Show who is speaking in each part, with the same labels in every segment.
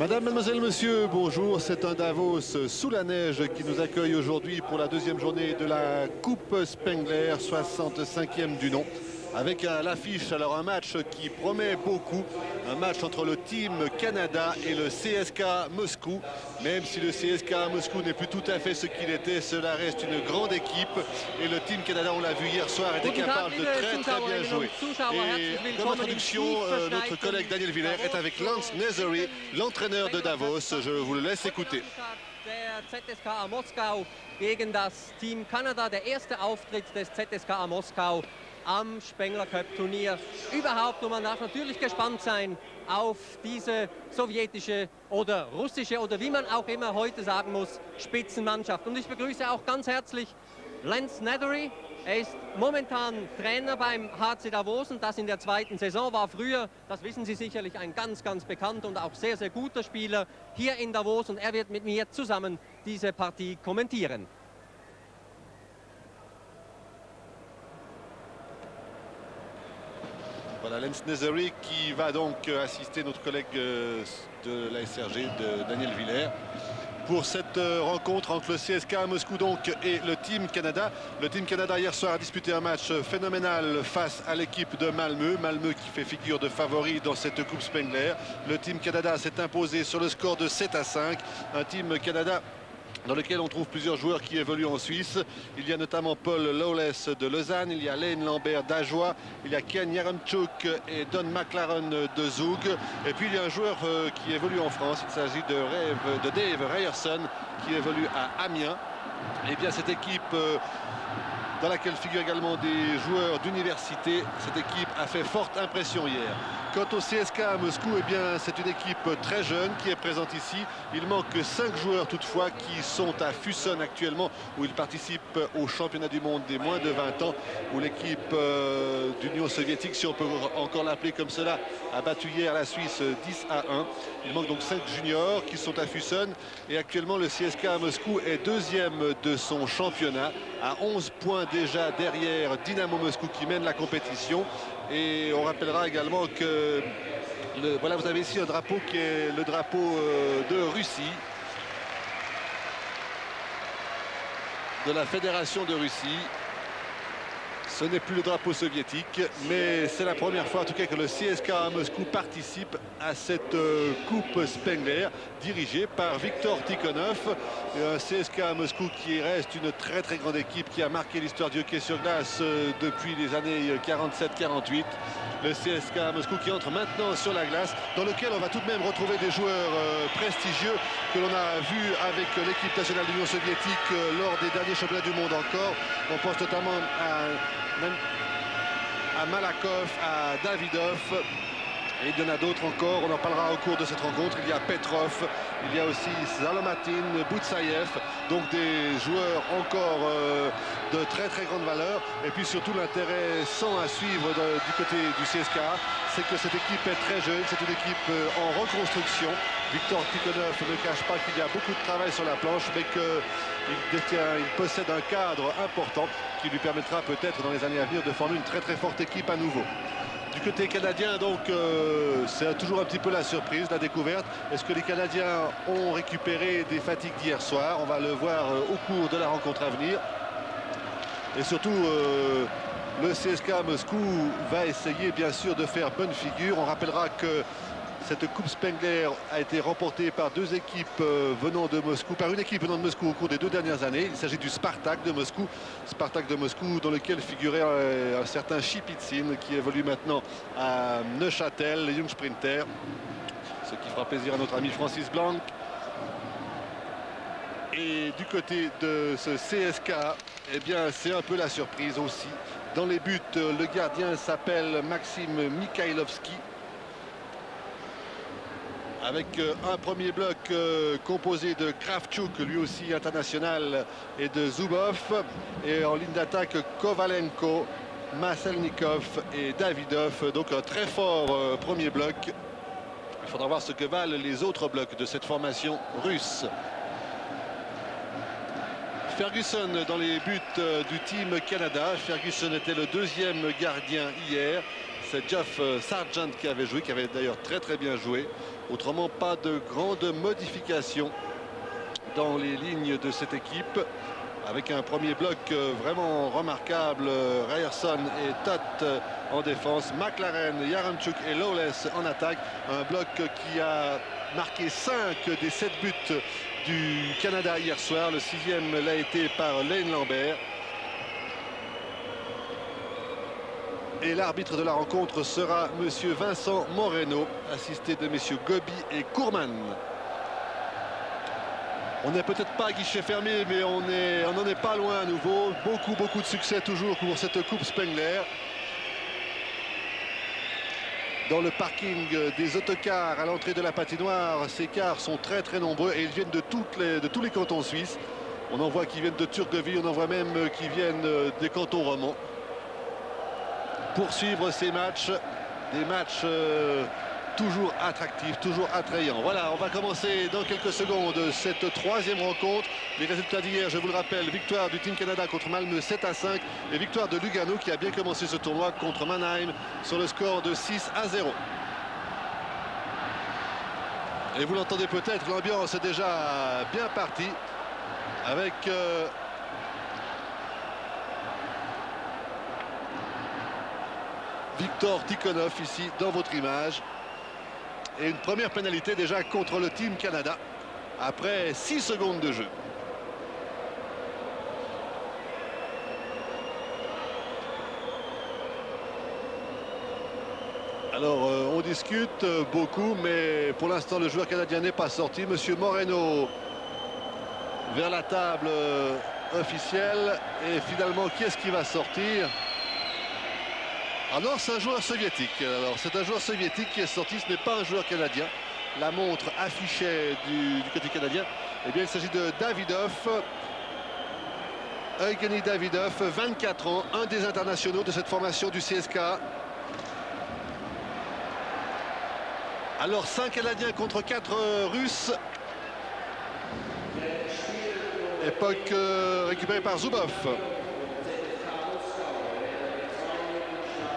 Speaker 1: Madame, mademoiselle, monsieur, bonjour. C'est un Davos sous la neige qui nous accueille aujourd'hui pour la deuxième journée de la Coupe Spengler, 65e du nom. Avec à l'affiche, alors un match qui promet beaucoup, un match entre le Team Canada et le CSKA Moscou. Même si le CSKA Moscou n'est plus tout à fait ce qu'il était, cela reste une grande équipe. Et le Team Canada, on l'a vu hier soir, était capable de très bien jouer. Et comme introduction, notre collègue Daniel Villers est avec Lance Nezery, l'entraîneur de Davos. Je vous le laisse écouter.
Speaker 2: Der ZSKA Moskau gegen das Team Kanada, der erste Auftritt des ZSKA Moskau am Spengler Cup Turnier überhaupt. Und man darf natürlich gespannt sein auf diese sowjetische oder russische oder wie man auch immer heute sagen muss, Spitzenmannschaft. Und ich begrüße auch ganz herzlich Lance Nethery. Er ist momentan Trainer beim HC Davos und das in der zweiten Saison, war früher, das wissen Sie sicherlich, ein ganz bekannter und auch sehr guter Spieler hier in Davos und er wird mit mir zusammen diese Partie kommentieren.
Speaker 1: Voilà, Lance Nezery qui va donc assister notre collègue de la SRG, de Daniel Villers, pour cette rencontre entre le CSKA Moscou donc et le Team Canada. Le Team Canada hier soir a disputé un match phénoménal face à l'équipe de Malmö. Malmö qui fait figure de favori dans cette Coupe Spengler. Le Team Canada s'est imposé sur le score de 7-5. Un Team Canada dans lequel on trouve plusieurs joueurs qui évoluent en Suisse. Il y a notamment Paul Lawless de Lausanne, il y a Lane Lambert d'Ajoie, il y a Ken Yaremchuk et Don McLaren de Zug. Et puis il y a un joueur qui évolue en France, il s'agit de Dave Ryerson qui évolue à Amiens. Et bien cette équipe dans laquelle figurent également des joueurs d'université, cette équipe a fait forte impression hier. Quant au CSKA Moscou, eh bien c'est une équipe très jeune qui est présente ici. Il manque 5 joueurs toutefois qui sont à Fuson actuellement, où ils participent au championnat du monde des moins de 20 ans, où l'équipe d'Union soviétique, si on peut encore l'appeler comme cela, a battu hier la Suisse 10-1. Il manque donc 5 juniors qui sont à Fuson. Et actuellement le CSKA Moscou est deuxième de son championnat, à 11 points déjà derrière Dynamo Moscou qui mène la compétition. Et on rappellera également que voilà, vous avez ici un drapeau qui est le drapeau de Russie, de la Fédération de Russie. Ce n'est plus le drapeau soviétique, mais c'est la première fois en tout cas que le CSKA Moscou participe à cette Coupe Spengler dirigée par Viktor Tikhonov. Un CSKA Moscou qui reste une très grande équipe qui a marqué l'histoire du hockey sur glace depuis les années 47-48. Le CSKA Moscou qui entre maintenant sur la glace, dans lequel on va tout de même retrouver des joueurs prestigieux que l'on a vus avec l'équipe nationale de l'Union soviétique lors des derniers championnats du monde encore. On pense notamment à Malakov, à Davidov. Et il y en a d'autres encore, on en parlera au cours de cette rencontre. Il y a Petrov, il y a aussi Zalomatin, Boutsaïev, donc des joueurs encore de très grande valeur. Et puis surtout l'intéressant à suivre du côté du CSKA, c'est que cette équipe est très jeune, c'est une équipe en reconstruction. Viktor Tikhonov ne cache pas qu'il y a beaucoup de travail sur la planche, mais qu'il possède un cadre important qui lui permettra peut-être dans les années à venir de former une très forte équipe à nouveau. Du côté canadien, donc, c'est toujours un petit peu la surprise, la découverte. Est-ce que les Canadiens ont récupéré des fatigues d'hier soir? On va le voir au cours de la rencontre à venir. Et surtout, le CSKA Moscou va essayer, bien sûr, de faire bonne figure. On rappellera que cette Coupe Spengler a été remportée par deux équipes venant de Moscou, par une équipe venant de Moscou au cours des 2 dernières années. Il s'agit du Spartak de Moscou dans lequel figurait un certain Shipitsin qui évolue maintenant à Neuchâtel, les Young Sprinter, ce qui fera plaisir à notre ami Francis Blanc. Et du côté de ce CSKA, eh bien c'est un peu la surprise aussi. Dans les buts, le gardien s'appelle Maxime Mikhailovski, avec un premier bloc composé de Kravchuk, lui aussi international, et de Zubov. Et en ligne d'attaque, Kovalenko, Maselnikov et Davidov. Donc un très fort premier bloc. Il faudra voir ce que valent les autres blocs de cette formation russe. Ferguson dans les buts du Team Canada. Ferguson était le deuxième gardien hier. C'est Jeff Sargent qui avait joué, qui avait d'ailleurs très bien joué. Autrement, pas de grandes modifications dans les lignes de cette équipe. Avec un premier bloc vraiment remarquable, Ryerson et Tutt en défense, McLaren, Yaramchuk et Lawless en attaque. Un bloc qui a marqué 5 des 7 buts du Canada hier soir. Le 6e l'a été par Lane Lambert. Et l'arbitre de la rencontre sera monsieur Vincent Moreno, assisté de messieurs Gobi et Kourman. On n'est peut-être pas à guichet fermé, mais on n'en est pas loin à nouveau. Beaucoup de succès toujours pour cette Coupe Spengler. Dans le parking des autocars à l'entrée de la patinoire, ces cars sont très nombreux et ils viennent de tous les cantons suisses. On en voit qui viennent de Turgovie, on en voit même qui viennent des cantons romans. Pour suivre ces matchs, des matchs toujours attractifs, toujours attrayants. Voilà, on va commencer dans quelques secondes cette 3e rencontre. Les résultats d'hier, je vous le rappelle, victoire du Team Canada contre Malmö 7-5 et victoire de Lugano qui a bien commencé ce tournoi contre Mannheim sur le score de 6-0. Et vous l'entendez peut-être, l'ambiance est déjà bien partie avec Victor Tikhonov ici dans votre image. Et une première pénalité déjà contre le Team Canada après 6 secondes de jeu. Alors on discute beaucoup, mais pour l'instant le joueur canadien n'est pas sorti. Monsieur Moreno vers la table officielle. Et finalement, qui est-ce qui va sortir? Ah non, c'est un joueur soviétique. Alors c'est un joueur soviétique qui est sorti, ce n'est pas un joueur canadien. La montre affichait du côté canadien. Eh bien, il s'agit de Davidov. Evgeny Davidov, 24 ans, un des internationaux de cette formation du CSK. Alors 5 Canadiens contre 4 Russes. Époque récupérée par Zubov.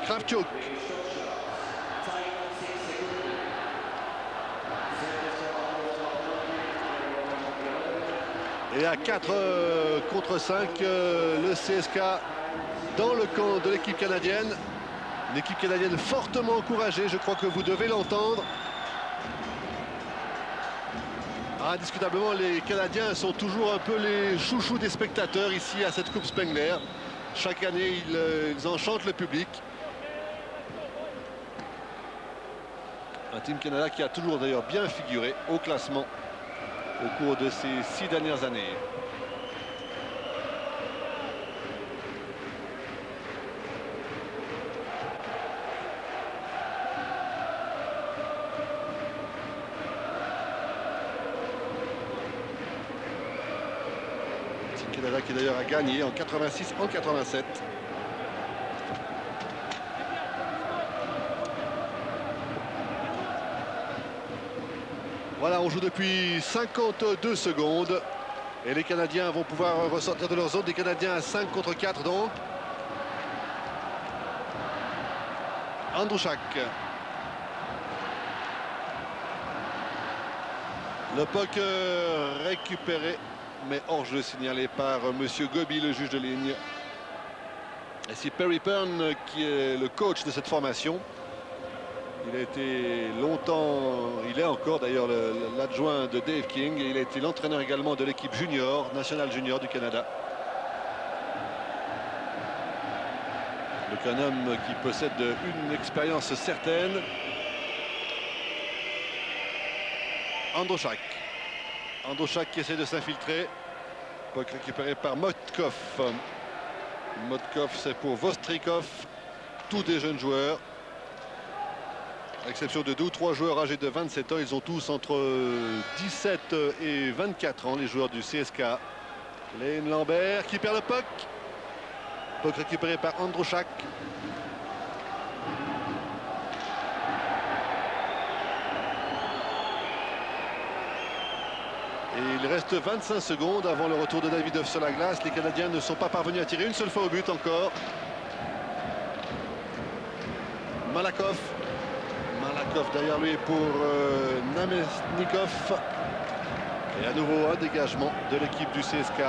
Speaker 1: Kravchuk. Et à 4 contre 5, le CSK dans le camp de l'équipe canadienne. Une équipe canadienne fortement encouragée, je crois que vous devez l'entendre. Indiscutablement, les Canadiens sont toujours un peu les chouchous des spectateurs ici à cette Coupe Spengler. Chaque année, ils enchantent le public. Un Team Canada qui a toujours d'ailleurs bien figuré au classement au cours de ces 6 dernières années. Team Canada qui d'ailleurs a gagné en 86, en 87. Voilà, on joue depuis 52 secondes. Et les Canadiens vont pouvoir ressortir de leur zone. Des Canadiens à 5 contre 4 donc. Androuchak. Le puck récupéré, mais hors-jeu signalé par monsieur Gobi, le juge de ligne. Et c'est Perry Pearn qui est le coach de cette formation. Il a été longtemps, il est encore d'ailleurs l'adjoint de Dave King, et il a été l'entraîneur également de l'équipe junior, nationale junior du Canada. Donc un homme qui possède une expérience certaine. Androuchak. Androuchak qui essaie de s'infiltrer. Puck récupéré par Motkov. Motkov, c'est pour Vostrikov. Tous des jeunes joueurs. À l'exception de 2 ou 3 joueurs âgés de 27 ans, ils ont tous entre 17 et 24 ans, les joueurs du CSK. Lane Lambert qui perd le puck. Puck récupéré par Androuchak. Et il reste 25 secondes avant le retour de Davidov sur la glace. Les Canadiens ne sont pas parvenus à tirer une seule fois au but encore. Malakhov Vostrikov derrière lui pour Namestnikov. Et à nouveau un dégagement de l'équipe du CSK.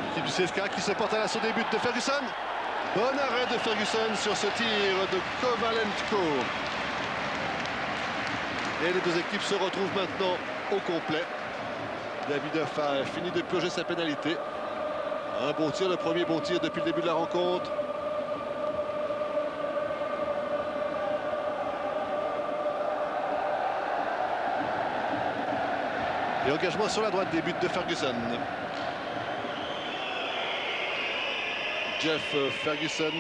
Speaker 1: L'équipe du CSK qui se porte à l'assaut des buts de Ferguson. Bon arrêt de Ferguson sur ce tir de Kovalenko. Et les deux équipes se retrouvent maintenant au complet. Davidoff a fini de purger sa pénalité. Un bon tir, le premier bon tir depuis le début de la rencontre. Et engagement sur la droite des buts de Ferguson. Jeff Ferguson,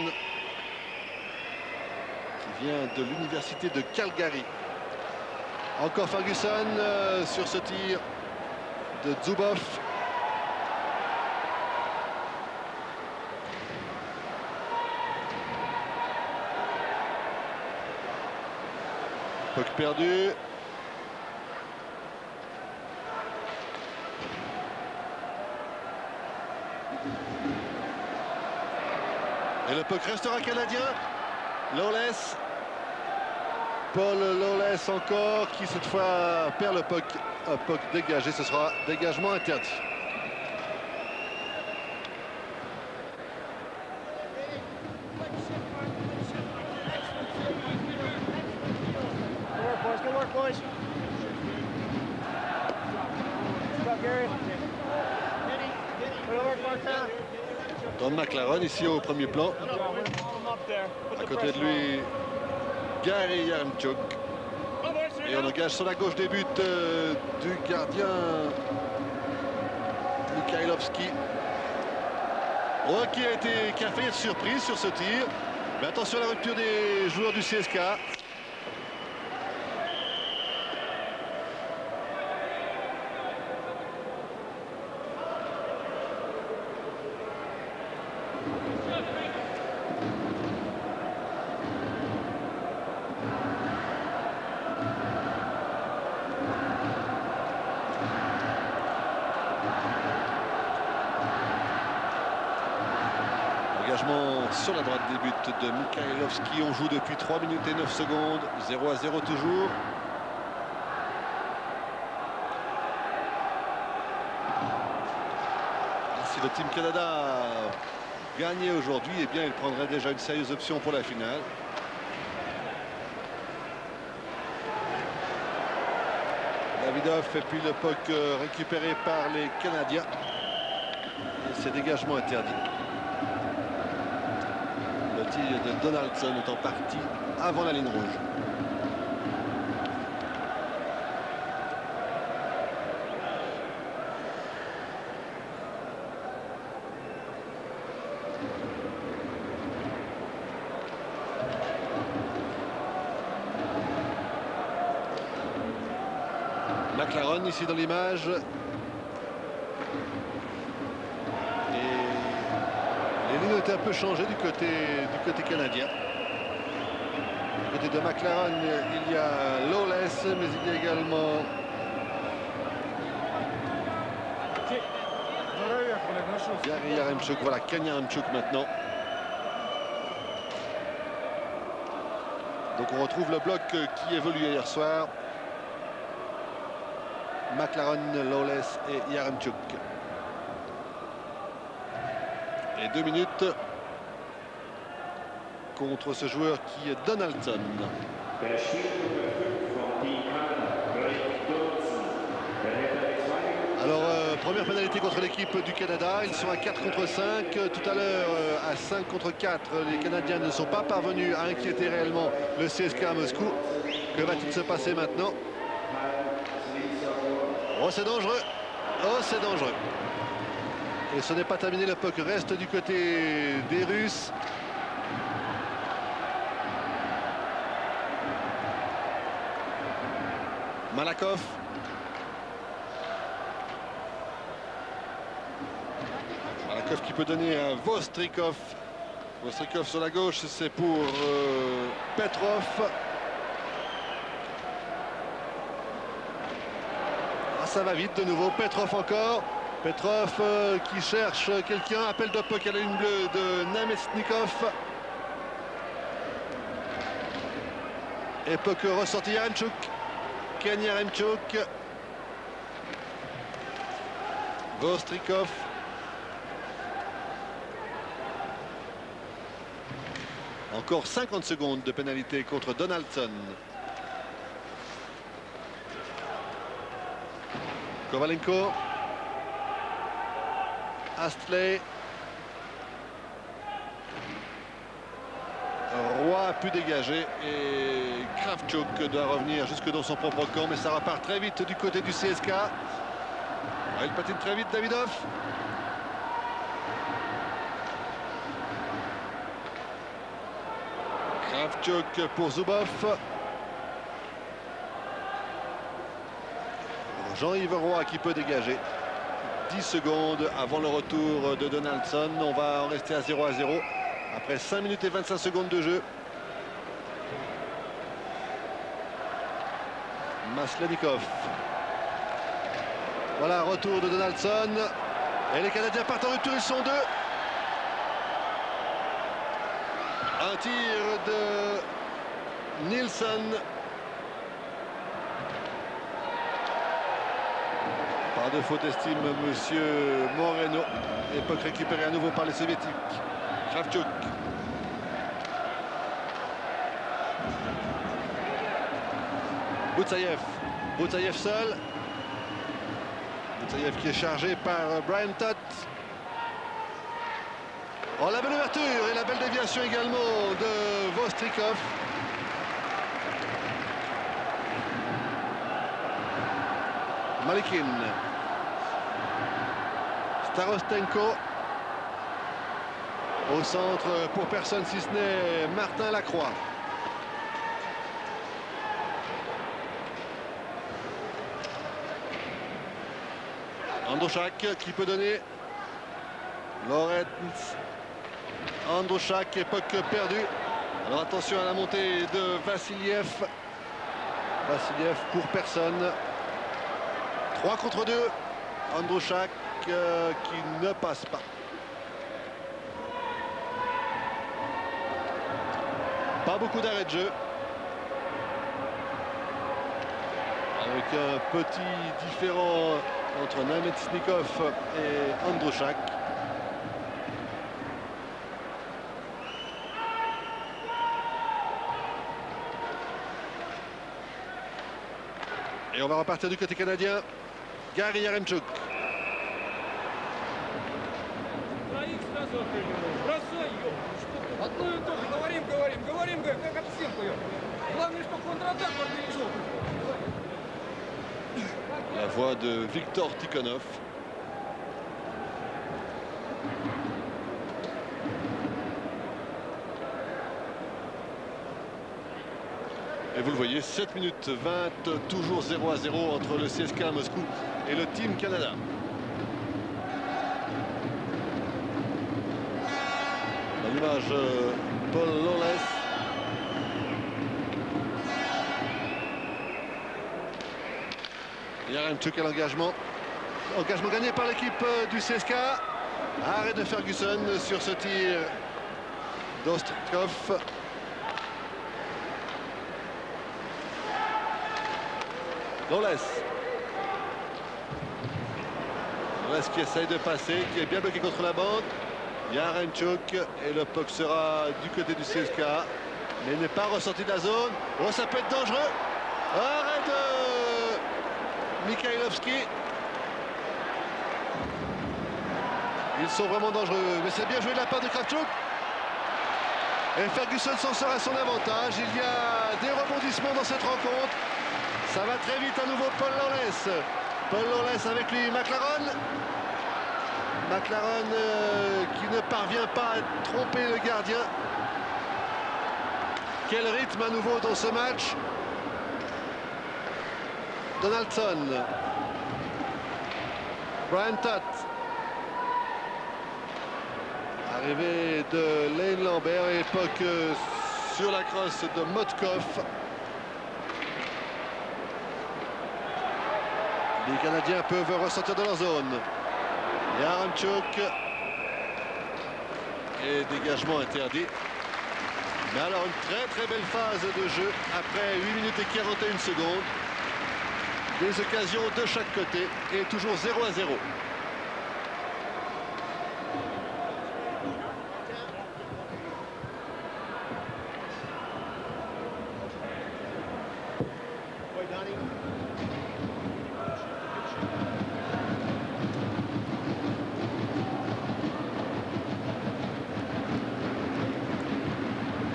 Speaker 1: qui vient de l'université de Calgary. Encore Ferguson sur ce tir de Zubov. Puck perdu. Et le puck restera canadien. Lawless. Paul Lawless encore, qui cette fois perd le puck. Un puck dégagé, ce sera dégagement interdit. Don McLaren ici au premier plan. À côté de lui, Gary Yaremchuk. Et on engage sur la gauche des buts du gardien Mikhailovski. Oh, qui a failli être surprise sur ce tir. Mais attention à la rupture des joueurs du CSK. Engagement sur la droite des buts de Mikhailovski. On joue depuis 3 minutes et 9 secondes. 0-0 toujours. Si le Team Canada gagnait aujourd'hui, eh bien, il prendrait déjà une sérieuse option pour la finale. Davidoff et puis le puck récupéré par les Canadiens. Et c'est dégagement interdit. Le tir de Donaldson est en partie avant la ligne rouge. McLaren ici dans l'image. Et les lignes ont été un peu changées du côté canadien. Du côté de McLaren, il y a Lawless, mais il y a également Gary Yaremchuk. Voilà, Ken Yaremchuk maintenant. Donc on retrouve le bloc qui évoluait hier soir. McLaren, Lawless et Yaremchuk. Et 2 minutes contre ce joueur qui est Donaldson. Alors, première pénalité contre l'équipe du Canada. Ils sont à 4 contre 5. Tout à l'heure, à 5 contre 4, les Canadiens ne sont pas parvenus à inquiéter réellement le CSK à Moscou. Que va-t-il se passer maintenant? Oh, c'est dangereux. Oh, c'est dangereux. Et ce n'est pas terminé. Le puck reste du côté des Russes. Malakov. Malakov qui peut donner à Vostrikov. Vostrikov sur la gauche, c'est pour Petrov. Ça va vite de nouveau. Petrov encore. Petrov qui cherche quelqu'un, appel de puck à la ligne bleue de Namestnikov. Et puck ressorti Yaremchuk. Ken Yaremchuk. Vostrikov. Encore 50 secondes de pénalité contre Donaldson. Kovalenko. Astley. Roy a pu dégager et Kravchuk doit revenir jusque dans son propre camp, mais ça repart très vite du côté du CSK. Il patine très vite, Davidov. Kravchuk pour Zubov. Jean-Yves Roy qui peut dégager. 10 secondes avant le retour de Donaldson. On va en rester à 0-0 après 5 minutes et 25 secondes de jeu. Maslenikov. Voilà, retour de Donaldson. Et les Canadiens partent en rupture, ils sont deux. Un tir de Nilsson. Par défaut d'estime, monsieur Moreno. Époque récupérée à nouveau par les Soviétiques. Kravchuk. Boutsaïev. Boutsaïev seul. Boutsaïev qui est chargé par Brian Tutt. Oh, la belle ouverture et la belle déviation également de Vostrikov. Malikin. Starostenko. Au centre pour personne si ce n'est Martin Lacroix. Androuchak qui peut donner. Lorenz. Androuchak, époque perdue. Alors attention à la montée de Vassiliev. Vassiliev pour personne. 3 contre 2. Androuchak qui ne passe pas. Pas beaucoup d'arrêt de jeu. Avec un petit différent entre Namestnikov et Androuchak. Et on va repartir du côté canadien. Gary Yaremchuk. La voix de Victor Tikhonov. Et vous le voyez, 7 minutes 20, toujours 0-0 entre le CSK à Moscou et le Team Canada. À l'image, Paul Lawless. Yaremchuk à l'engagement. Engagement gagné par l'équipe du CSK. Arrêt de Ferguson sur ce tir d'Ostrikov. Lawless. Lawless qui essaye de passer, qui est bien bloqué contre la bande. Yaremchuk et le puck sera du côté du CSK. Mais il n'est pas ressorti de la zone. Oh, ça peut être dangereux. Arrêt de Mikhailovski. Ils sont vraiment dangereux. Mais c'est bien joué de la part de Kravchuk. Et Ferguson s'en sort à son avantage. Il y a des rebondissements dans cette rencontre. Ça va très vite à nouveau Paul Lawless. Paul Lawless avec lui McLaren. McLaren qui ne parvient pas à tromper le gardien. Quel rythme à nouveau dans ce match. Donaldson. Brian Tutt. Arrivée de Lane Lambert et époque sur la crosse de Motkov. Les Canadiens peuvent ressortir de leur zone. Yaramchuk. Et dégagement interdit. Mais alors une très belle phase de jeu après 8 minutes et 41 secondes. Des occasions de chaque côté et toujours 0-0.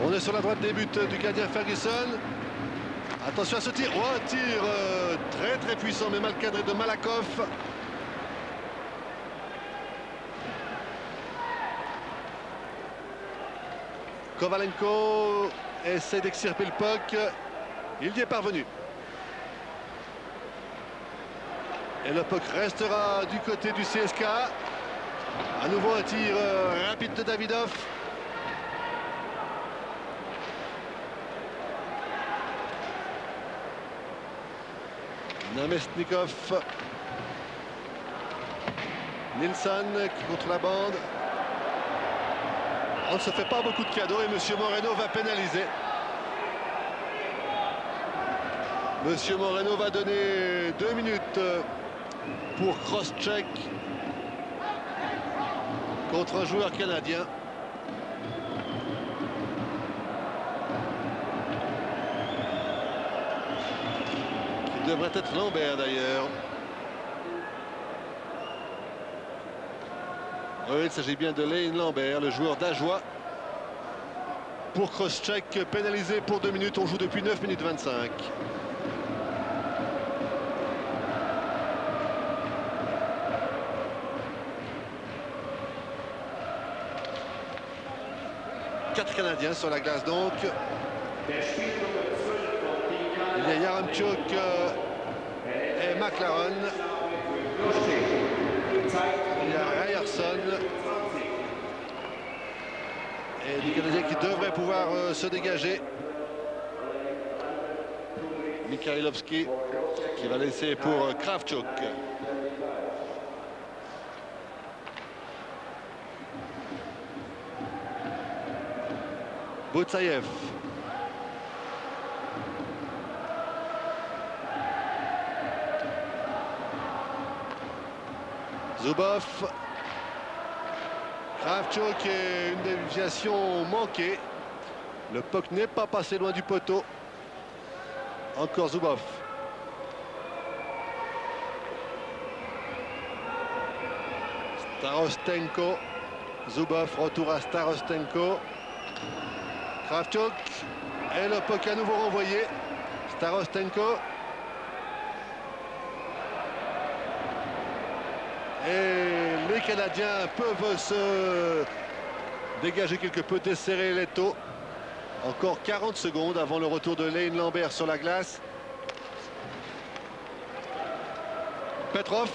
Speaker 1: On est sur la droite des buts du gardien Ferguson. Attention à ce tir. Oh, un tir très puissant mais mal cadré de Malakoff. Kovalenko essaie d'extirper le puck. Il y est parvenu. Et le puck restera du côté du CSK. À nouveau un tir rapide de Davidov. Namestnikov. Nilsson qui contre la bande. On ne se fait pas beaucoup de cadeaux et M. Moreno va pénaliser. M. Moreno va donner 2 minutes pour cross-check contre un joueur canadien. Qui devrait être Lambert d'ailleurs. Oui, il s'agit bien de Lane Lambert, le joueur d'Ajoie. Pour cross-check, pénalisé pour 2 minutes. On joue depuis 9 minutes 25. Quatre Canadiens sur la glace donc. Il y a Yaramchuk et McLaren. Il y a Ryerson. Et des Canadiens qui devraient pouvoir se dégager. Mikhailovski qui va laisser pour Kravchuk. Boutsaïev. Zubov. Kravchuk et une déviation manquée. Le puck n'est pas passé loin du poteau. Encore Zubov. Starostenko. Zubov, retour à Starostenko. Kravchuk. Et le puck à nouveau renvoyé. Starostenko. Et les Canadiens peuvent se dégager quelque peu, desserrer les taux. Encore 40 secondes avant le retour de Lane Lambert sur la glace. Petrov.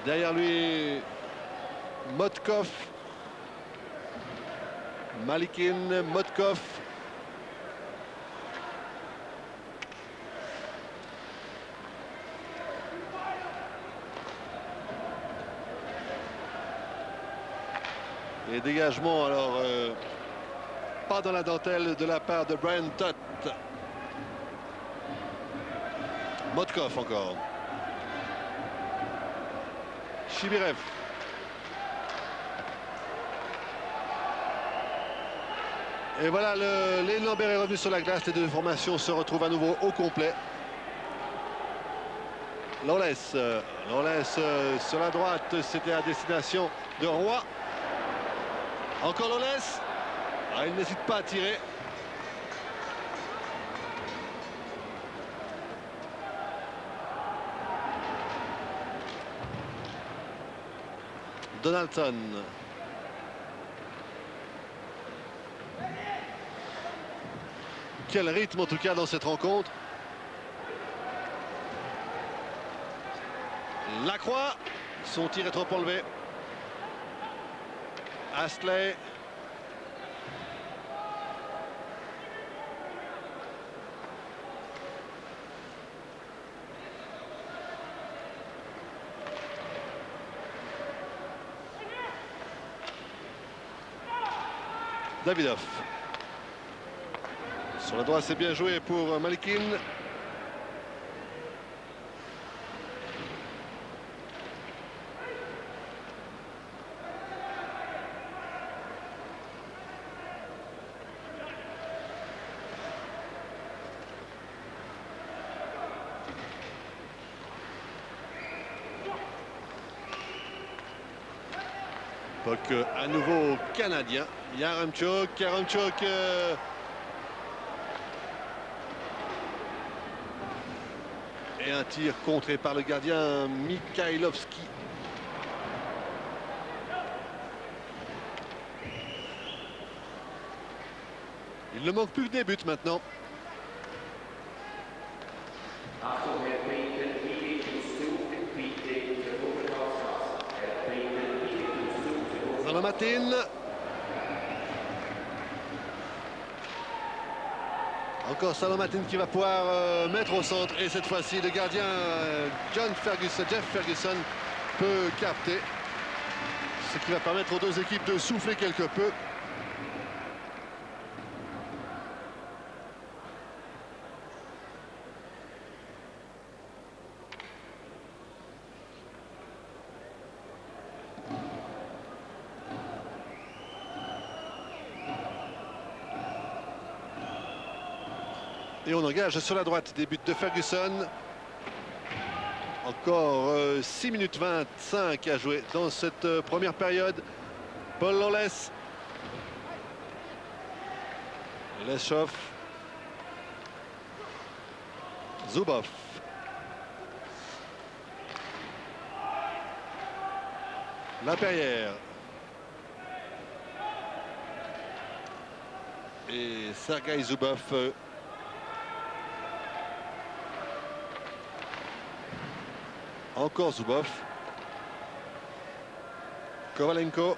Speaker 1: Derrière lui, Motkov. Malikin, Motkov. Et dégagement, alors, pas dans la dentelle de la part de Brian Tutt. Motkov encore. Chibirev. Et voilà, Lane Lambert est revenu sur la glace. Les deux formations se retrouvent à nouveau au complet. Loles sur la droite, c'était à destination de Roy. Encore Loles. Ah, il n'hésite pas à tirer. Donaldson. Quel rythme en tout cas dans cette rencontre. Lacroix. Son tir est trop enlevé. Astley. Davidov. Sur la droite, c'est bien joué pour Malikin. Puck à nouveau canadien. Yaremchuk. Et un tir contré par le gardien Mikhailovski. Il ne manque plus que des buts maintenant. Salomatin. Encore Salomatin qui va pouvoir mettre au centre. Et cette fois-ci, le gardien Jeff Ferguson peut capter. Ce qui va permettre aux deux équipes de souffler quelque peu. Et on engage sur la droite des buts de Ferguson. Encore 6 minutes 25 à jouer dans cette première période. Paul Loles. Leshov. Zubov. Laperrière. Et Sergei Zubov. Encore Zubov. Kovalenko.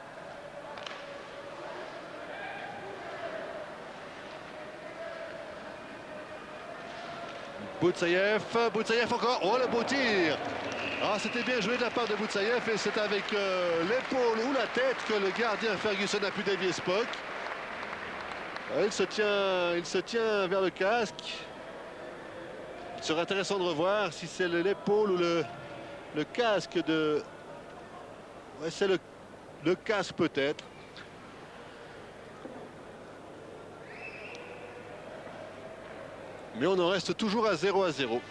Speaker 1: Boutsaïev encore. Oh, le beau tir. Ah, c'était bien joué de la part de Boutsaïev et c'est avec l'épaule ou la tête que le gardien Ferguson a pu dévier ce puck. Il se tient vers le casque. Il serait intéressant de revoir si c'est l'épaule ou le casque de... Ouais, c'est le casque peut-être. Mais on en reste toujours à 0-0.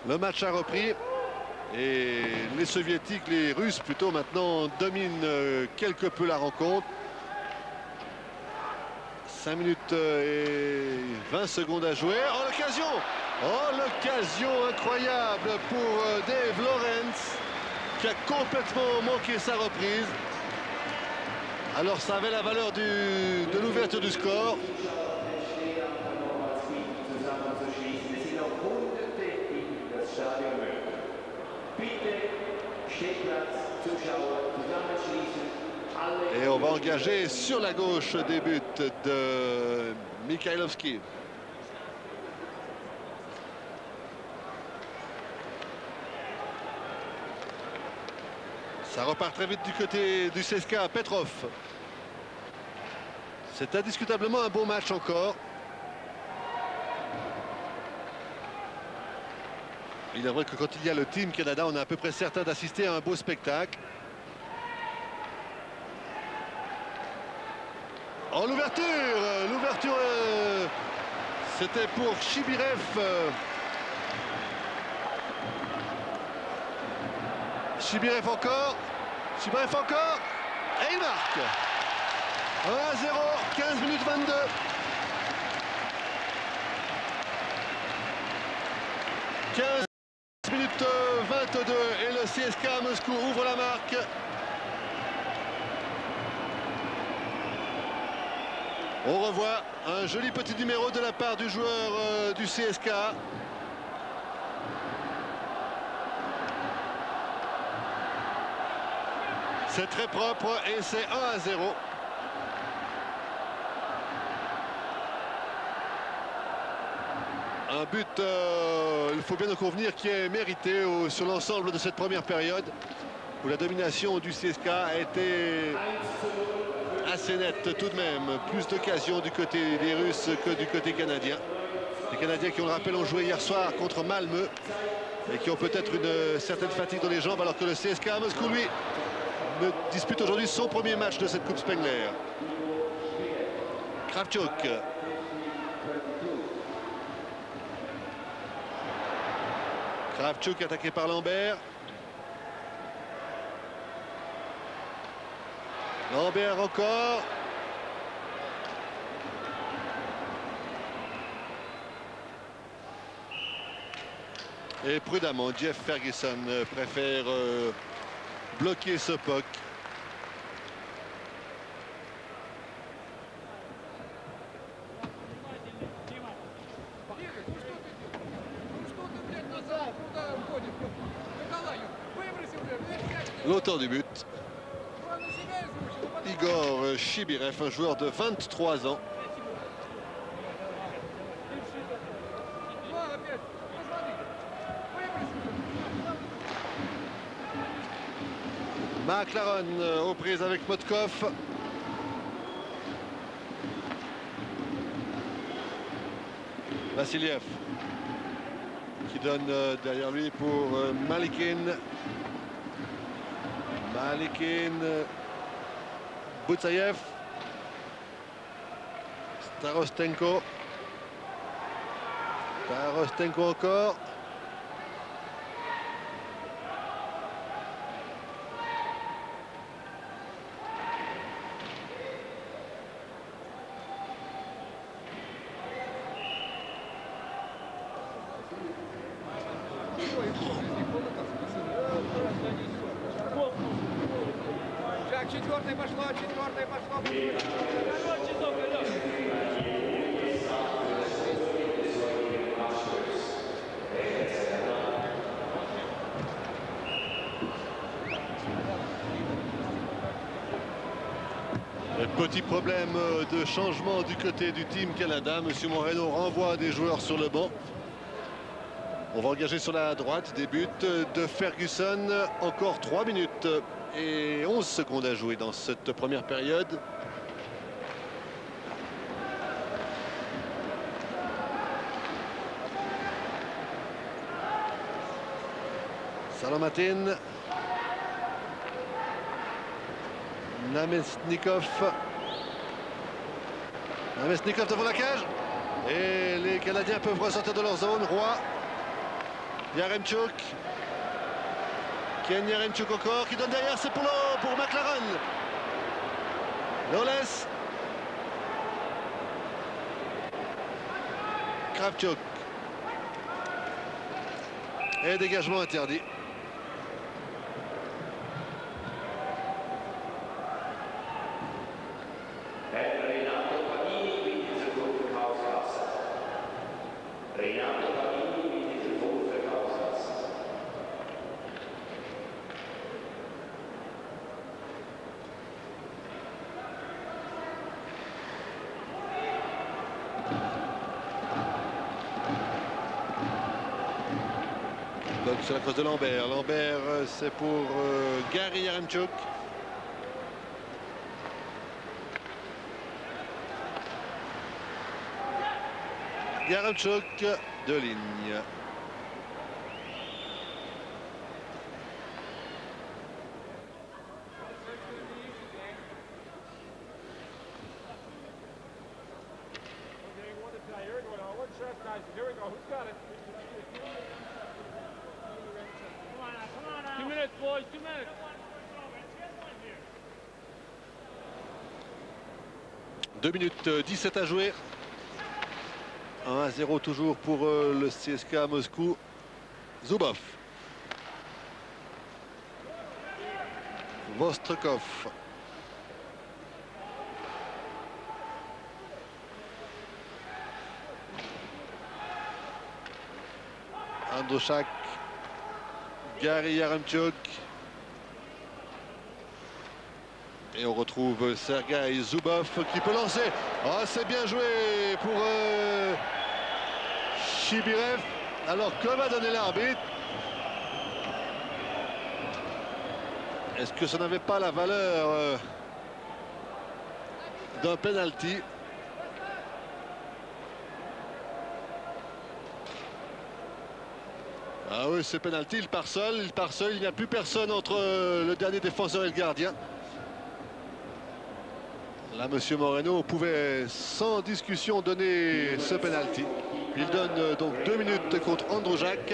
Speaker 1: Le match a repris. Et les soviétiques, les russes plutôt maintenant, dominent quelque peu la rencontre. 5 minutes et 20 secondes à jouer. Oh, l'occasion! Oh, l'occasion incroyable pour Dave Lawrence, qui a complètement manqué sa reprise. Alors ça avait la valeur de l'ouverture du score. Et on va engager sur la gauche des buts de Mikhailovski. Ça repart très vite du côté du CSKA. Petrov. C'est indiscutablement un bon match encore. Il est vrai que quand il y a le Team Canada, on est à peu près certain d'assister à un beau spectacle. Oh, l'ouverture, c'était pour Chibirev. Chibirev encore, et il marque. 1-0, 15 minutes 22. Minute 22 et le CSKA Moscou ouvre la marque. On revoit un joli petit numéro de la part du joueur du CSKA. C'est très propre et c'est 1-0. Un but, il faut bien en convenir, qui est mérité sur l'ensemble de cette première période, où la domination du CSK a été assez nette tout de même. Plus d'occasions du côté des Russes que du côté canadien. Les Canadiens qui, on le rappelle, ont joué hier soir contre Malmö et qui ont peut-être une certaine fatigue dans les jambes, alors que le CSKA Moscou, lui, dispute aujourd'hui son premier match de cette Coupe Spengler. Kravchuk. Kravchuk attaqué par Lambert. Lambert encore. Et prudemment, Jeff Ferguson préfère bloquer ce puck. L'auteur du but, Igor Chibirev, un joueur de 23 ans. McLaren aux prises avec Motkov. Vassiliev qui donne derrière lui pour Malikin. Malikin, Boutsaïev, Starostenko. Starostenko encore.
Speaker 3: Четвертый пошло.
Speaker 1: Petit problème de changement du côté du Team Canada. Monsieur Moreno renvoie des joueurs sur le banc. On va engager sur la droite des buts de Ferguson. Encore 3 minutes et 11 secondes à jouer dans cette première période. Salomatin. Namestnikov. Namestnikov devant la cage. Et les Canadiens peuvent ressortir de leur zone. Roy. Yaremchuk. Ken Yaremchuk encore qui donne derrière. C'est pour McLaren. Loles. Kravchuk. Et dégagement interdit. Donc c'est la crosse de Lambert. Lambert, c'est pour Gary Yaremchuk. Yaremchuk de ligne. Deux minutes 17 à jouer. 1-0 toujours pour le CSKA Moscou. Zubov. Vostrikov. Andrushak. Gary Yaremchuk. Et on retrouve Sergei Zubov qui peut lancer. Ah, c'est bien joué pour Chibirev. Alors, que va donner l'arbitre? Est-ce que ça n'avait pas la valeur d'un penalty? Ah oui, c'est penalty, il part seul, il n'y a plus personne entre le dernier défenseur et le gardien. Là, M. Moreno pouvait sans discussion donner ce penalty. Il donne donc 2 minutes contre Ondroujac.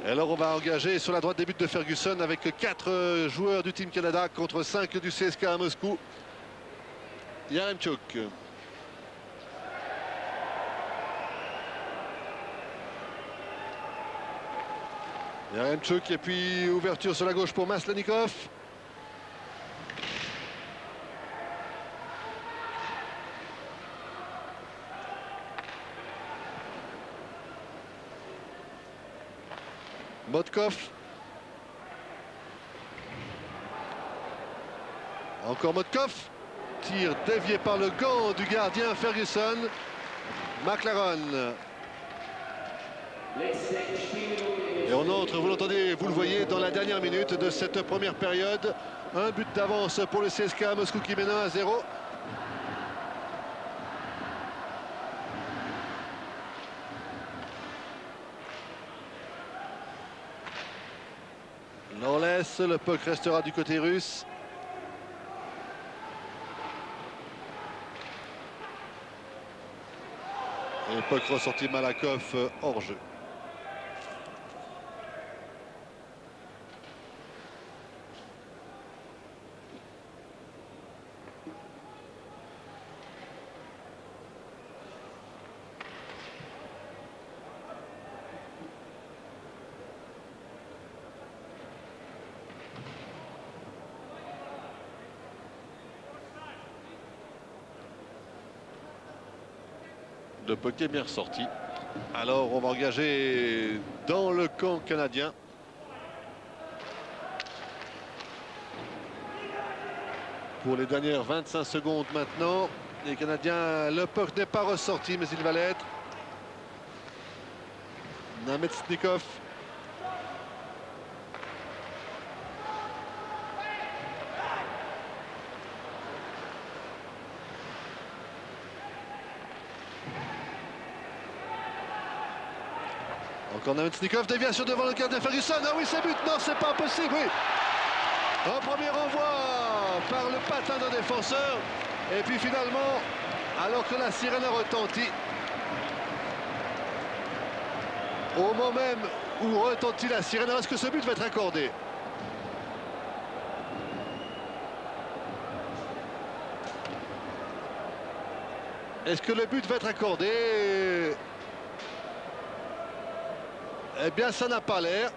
Speaker 1: Alors on va engager sur la droite des buts de Ferguson avec 4 joueurs du Team Canada contre 5 du CSKA Moscou. Yaremchuk. Yaremchuk et puis ouverture sur la gauche pour Maslenikov. Motkov. Encore Motkov. Tir dévié par le gant du gardien Ferguson. McLaren. Et on entre, vous l'entendez, vous le voyez, dans la dernière minute de cette première période. Un but d'avance pour le CSKA Moscou qui mène 1-0. On laisse, le puck restera du côté russe. Et le puck ressorti Malakov hors jeu. Le puck est bien ressorti. Alors on va engager dans le camp canadien. Pour les dernières 25 secondes maintenant. Les Canadiens, le puck n'est pas ressorti, mais il va l'être. Namestnikov. Encore Namestnikov, déviation devant le gardien Ferguson. Ah oui, c'est but. Non, c'est pas possible, oui. Un premier renvoi par le patin d'un défenseur. Et puis finalement, alors que la sirène a retenti, au moment même où retentit la sirène, est-ce que ce but va être accordé? Est-ce que le but va être accordé? Eh bien, ça n'a pas l'air.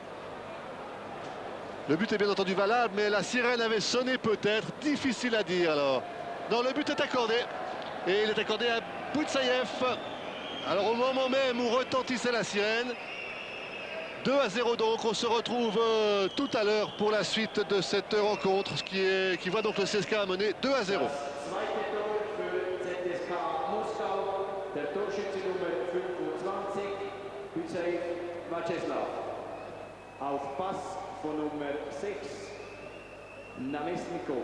Speaker 1: Le but est bien entendu valable, mais la sirène avait sonné peut-être. Difficile à dire alors. Non, le but est accordé. Et il est accordé à Boutsaïev. Alors au moment même où retentissait la sirène, 2-0 donc. On se retrouve tout à l'heure pour la suite de cette rencontre, qui voit donc le CSKA mener 2-0.
Speaker 3: Vyacheslav. Auf Pass von Nummer 6, Namestnikov,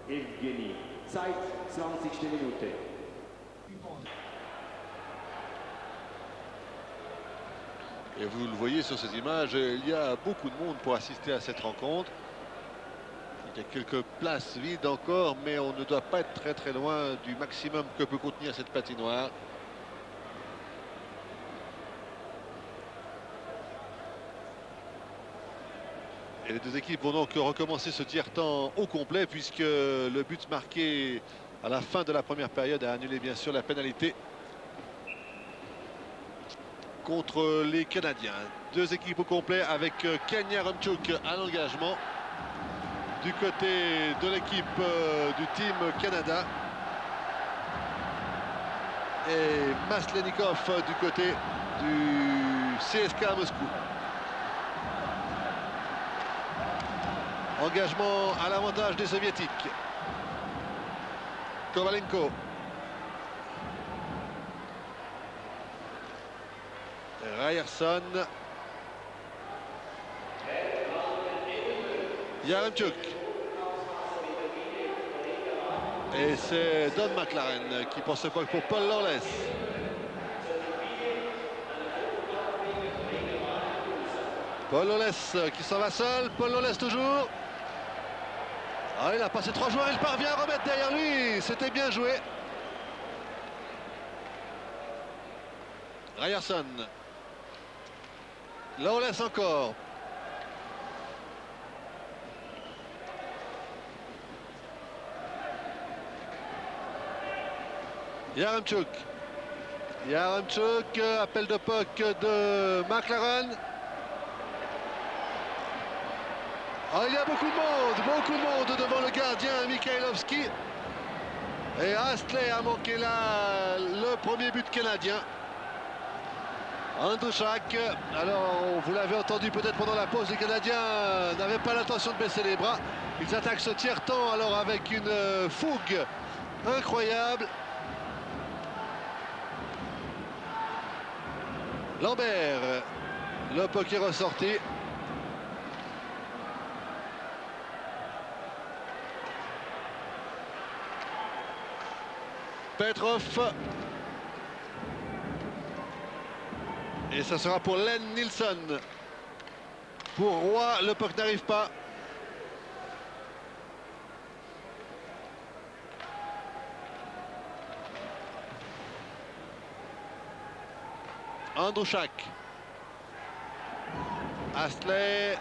Speaker 3: Evgeny. Zeit, 20. Minute.
Speaker 1: Et vous le voyez sur ces images, il y a beaucoup de monde pour assister à cette rencontre. Il y a quelques places vides encore, mais on ne doit pas être très très loin du maximum que peut contenir cette patinoire. Et les deux équipes vont donc recommencer ce tiers-temps au complet, puisque le but marqué à la fin de la première période a annulé bien sûr la pénalité contre les Canadiens. Deux équipes au complet avec Ken Yaremchuk à l'engagement du côté de l'équipe du Team Canada et Maslenikov du côté du CSKA Moscou. Engagement à l'avantage des Soviétiques. Kovalenko. Ryerson. Yaremchuk. Et c'est Don McLaren qui pense pas pour Paul Lawless. Paul Lawless qui s'en va seul. Paul Lawless toujours. Ah, il a passé 3 joueurs, il parvient à remettre derrière lui. C'était bien joué. Ryerson. Lawless encore. Yaremchuk. Yaremchuk, appel de puck de McLaren. Ah, il y a beaucoup de monde devant le gardien Mikhailovski. Et Astley a manqué là le premier but canadien. Andrushak, alors vous l'avez entendu peut-être pendant la pause, les Canadiens n'avaient pas l'intention de baisser les bras. Ils attaquent ce tiers-temps alors avec une fougue incroyable. Lambert, le puck est ressorti. Petrov. Et ça sera pour Len Nilsson. Pour Roy, le puck n'arrive pas. Andrushak. Astley.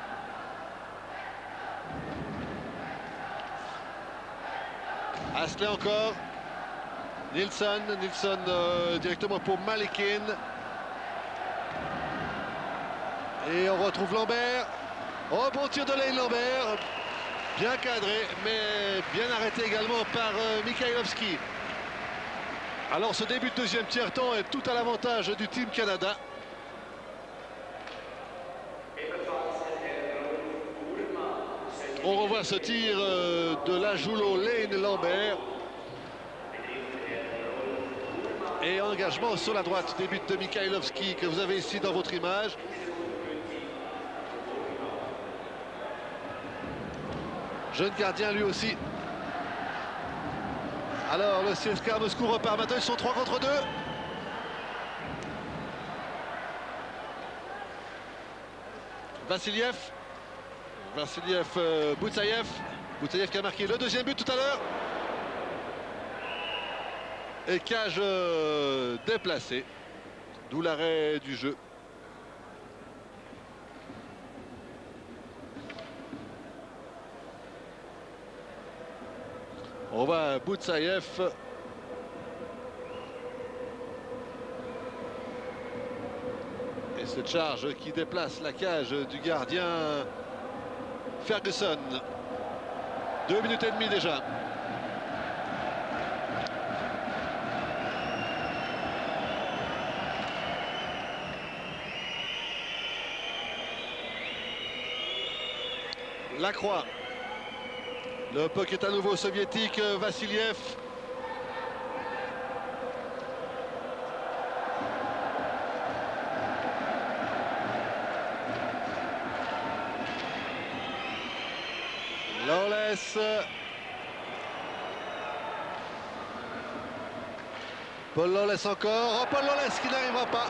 Speaker 1: Astley encore. Nilsson directement pour Malikin. Et on retrouve Lambert. Oh, bon tir de Lane Lambert. Bien cadré, mais bien arrêté également par Mikhailovski. Alors ce début de deuxième tiers-temps est tout à l'avantage du Team Canada. On revoit ce tir de l'Ajoulo Lane Lambert. Et engagement sur la droite des buts de Mikhailovski que vous avez ici dans votre image. Jeune gardien lui aussi. Alors le CSKA Moscou repart. Maintenant ils sont 3 contre 2. Vassiliev. Boutsaïev. Boutsaïev qui a marqué le deuxième but tout à l'heure. Et cage déplacée. D'où l'arrêt du jeu. On va à Boutsaïev. Et cette charge qui déplace la cage du gardien Ferguson. 2 minutes et demie déjà. Lacroix. Le puck est à nouveau soviétique. Vassiliev. Lawless. Paul Lawless encore. Oh, Paul Lawless qui n'arrivera pas.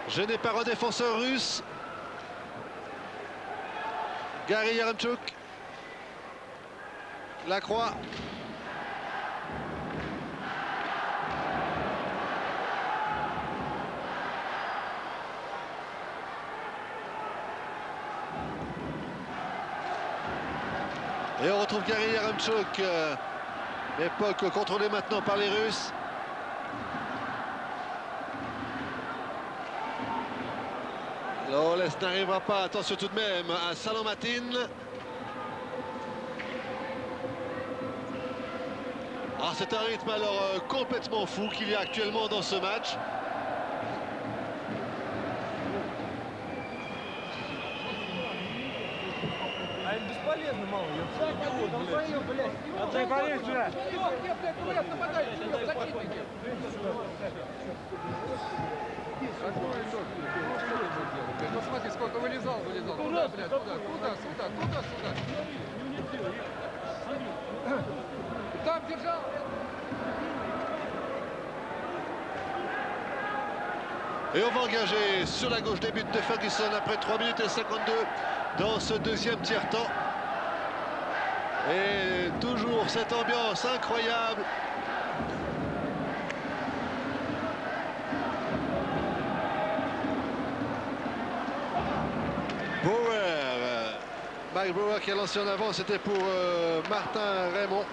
Speaker 1: Gêné par un défenseur russe. Gary Yaremchuk. Lacroix. Et on retrouve Gary Yaremchuk. L'époque contrôlée maintenant par les Russes. Lawless n'arrivera pas, attention tout de même à Salomatin. Ah, c'est un rythme alors complètement fou qu'il y a actuellement dans ce match.
Speaker 4: А индусполе Ну смотри, сколько вылезал. Куда, блядь, куда, сюда. Там держал.
Speaker 1: Et on va engager sur la gauche des buts de Ferguson après 3 minutes et 52 dans ce deuxième tiers-temps. Et toujours cette ambiance incroyable. Brewer, Mike Brewer qui a lancé en avant, c'était pour Martin Raymond.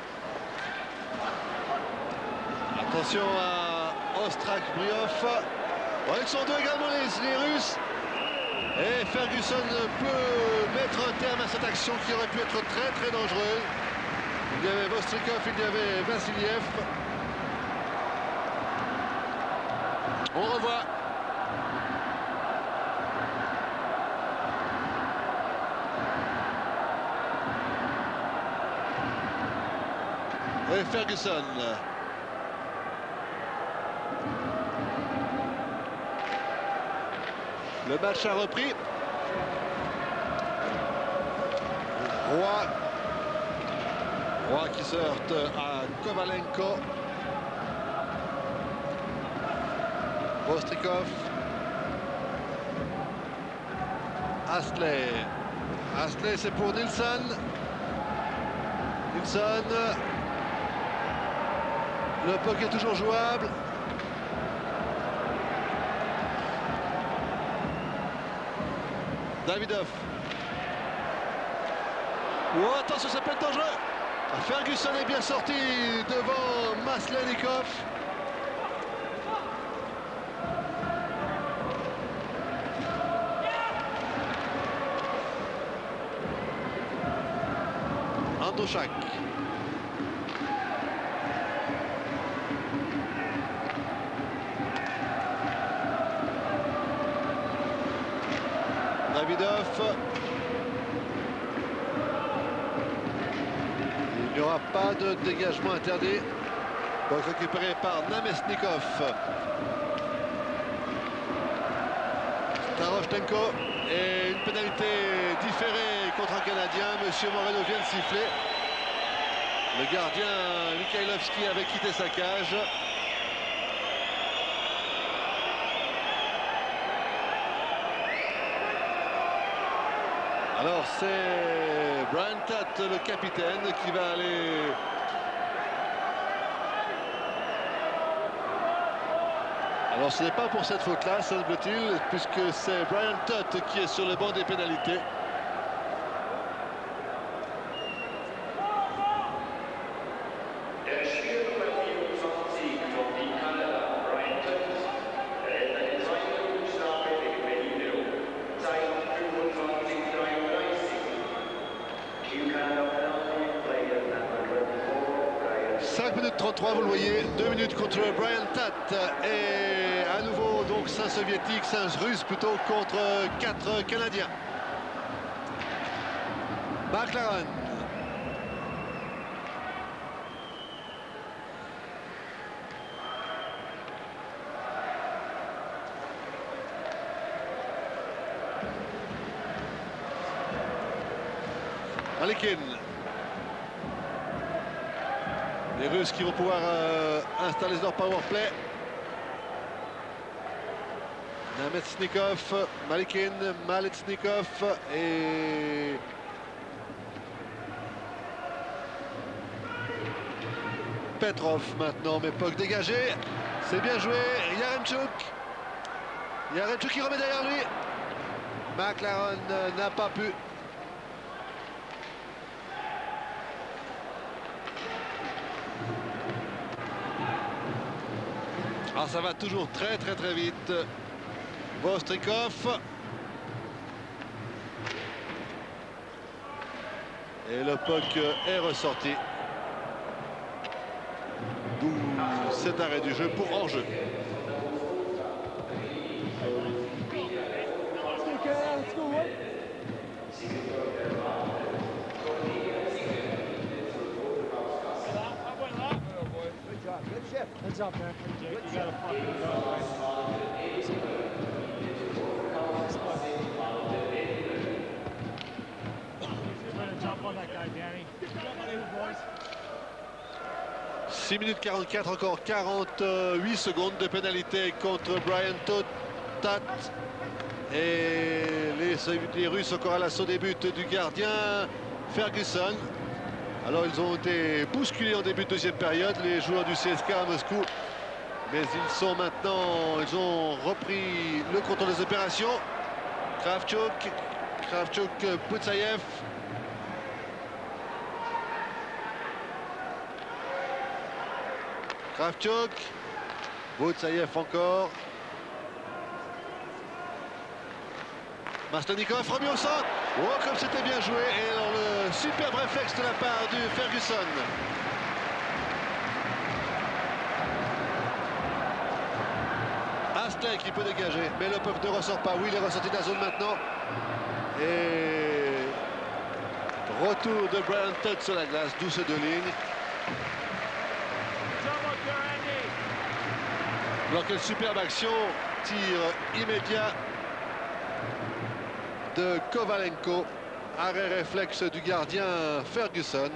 Speaker 1: Attention à Ostrak Briov. Ils sont deux également les Russes. Et Ferguson peut mettre un terme à cette action qui aurait pu être très dangereuse. Il y avait Vostrikov, il y avait Vassiliev. On revoit. Et Ferguson. Le match a repris. Roy qui se heurte à Kovalenko. Vostrikov. Astley. Astley, c'est pour Nilsson. Nilsson. Le puck est toujours jouable. Davidov. Oh, attention, ça peut être dangereux. Ferguson est bien sorti devant Maslenikov. Andouchak. Davidov. Il n'y aura pas de dégagement interdit. Donc récupéré par Namestnikov. Staroshenko. Et une pénalité différée contre un Canadien. Monsieur Moreno vient de siffler. Le gardien Mikhailovski avait quitté sa cage. Alors c'est Brian Tutt, le capitaine, qui va aller alors ce n'est pas pour cette faute-là, semble-t-il, puisque c'est Brian Tutt qui est sur le banc des pénalités. Minutes 33, vous le voyez, 2 minutes contre Brian Tutt et à nouveau donc 5 soviétiques, 5 russes plutôt contre 4 canadiens. McLaren. Malikin. Les Russes qui vont pouvoir installer leur power play. Namestnikov, Malikin, Maletsnikov et Petrov maintenant, mais puck dégagé. C'est bien joué. Yaremchuk. Yaremchuk qui remet derrière lui. McLaren n'a pas pu. Alors ça va toujours très vite. Vostrikov. Et le puck est ressorti. D'où cet arrêt du jeu pour hors-jeu.
Speaker 5: He's up there, Jake. You gotta fucking go, man. Trying to jump on that guy, Danny. Jump on him, boys.
Speaker 1: 6 minutes 44, encore 48 secondes de pénalité contre Brian Totat. Et les Russes encore à l'assaut des buts du gardien Ferguson. Alors ils ont été bousculés en début de deuxième période, les joueurs du CSKA Moscou. Mais ils ont repris le contrôle des opérations. Kravchuk, Boutsaïev. Kravchuk, Boutsaïev encore. Mastonikov remis au centre. Oh, comme c'était bien joué. Et alors le superbe réflexe de la part du Ferguson. Astin qui peut dégager, mais le puck ne ressort pas. Oui, il est ressorti de la zone maintenant. Et retour de Brian Todd sur la glace, douce de ligne. Alors quelle superbe action, tir immédiat de Kovalenko, arrêt réflexe du gardien Ferguson.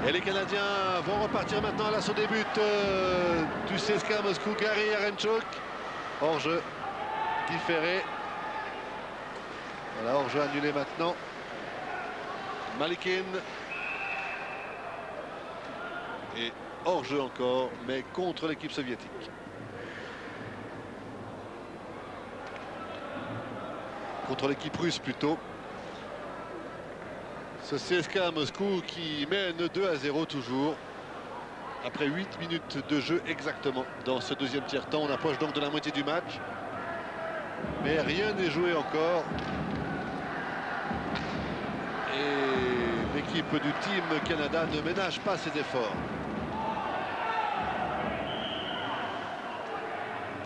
Speaker 1: Et les Canadiens vont repartir maintenant à l'assaut des buts du CSKA Moscou. Gary Yarenchuk, hors-jeu différé. Voilà, hors-jeu annulé maintenant. Malikin. Et hors-jeu encore, mais contre l'équipe soviétique. Contre l'équipe russe plutôt. Ce CSKA Moscou qui mène 2-0 toujours. Après 8 minutes de jeu exactement dans ce deuxième tiers-temps. On approche donc de la moitié du match. Mais rien n'est joué encore. Et l'équipe du Team Canada ne ménage pas ses efforts.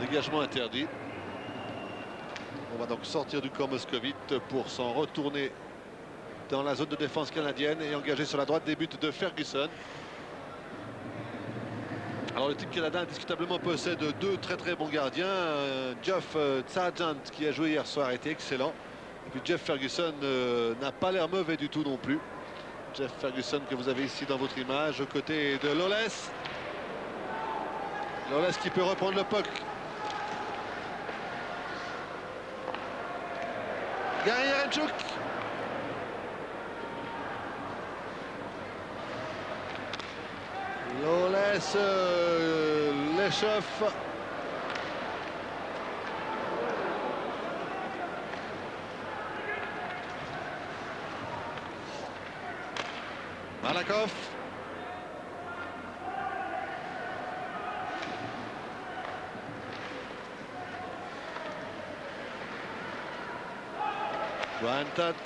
Speaker 1: Dégagement interdit. On va donc sortir du camp moscovite pour s'en retourner dans la zone de défense canadienne et engagé sur la droite des buts de Ferguson. Alors le Team Canada indiscutablement possède deux très bons gardiens. Geoff Sargent qui a joué hier soir était excellent. Et puis Jeff Ferguson n'a pas l'air mauvais du tout non plus. Jeff Ferguson que vous avez ici dans votre image aux côtés de Loles. Loles qui peut reprendre le puck. Gary Yarenchuk. Loles l'échauffe. Malakov. Brian Todd.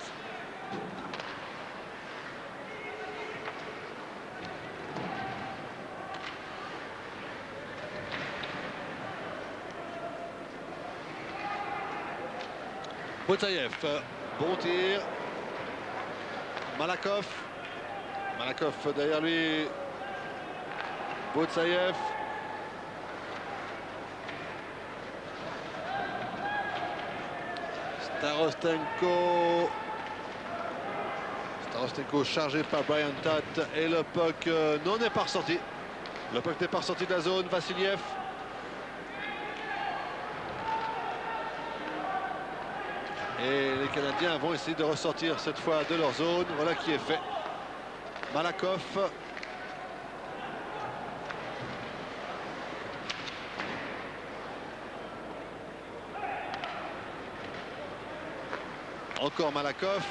Speaker 1: Boutsaïev, bon tir. Malakov. Malakov derrière lui. Boutsaïev. Starostenko chargé par Brian Todd et le puck n'est pas ressorti. Le puck n'est pas ressorti de la zone. Vassiliev. Et les Canadiens vont essayer de ressortir cette fois de leur zone. Voilà qui est fait. Malakov. Encore Malakov.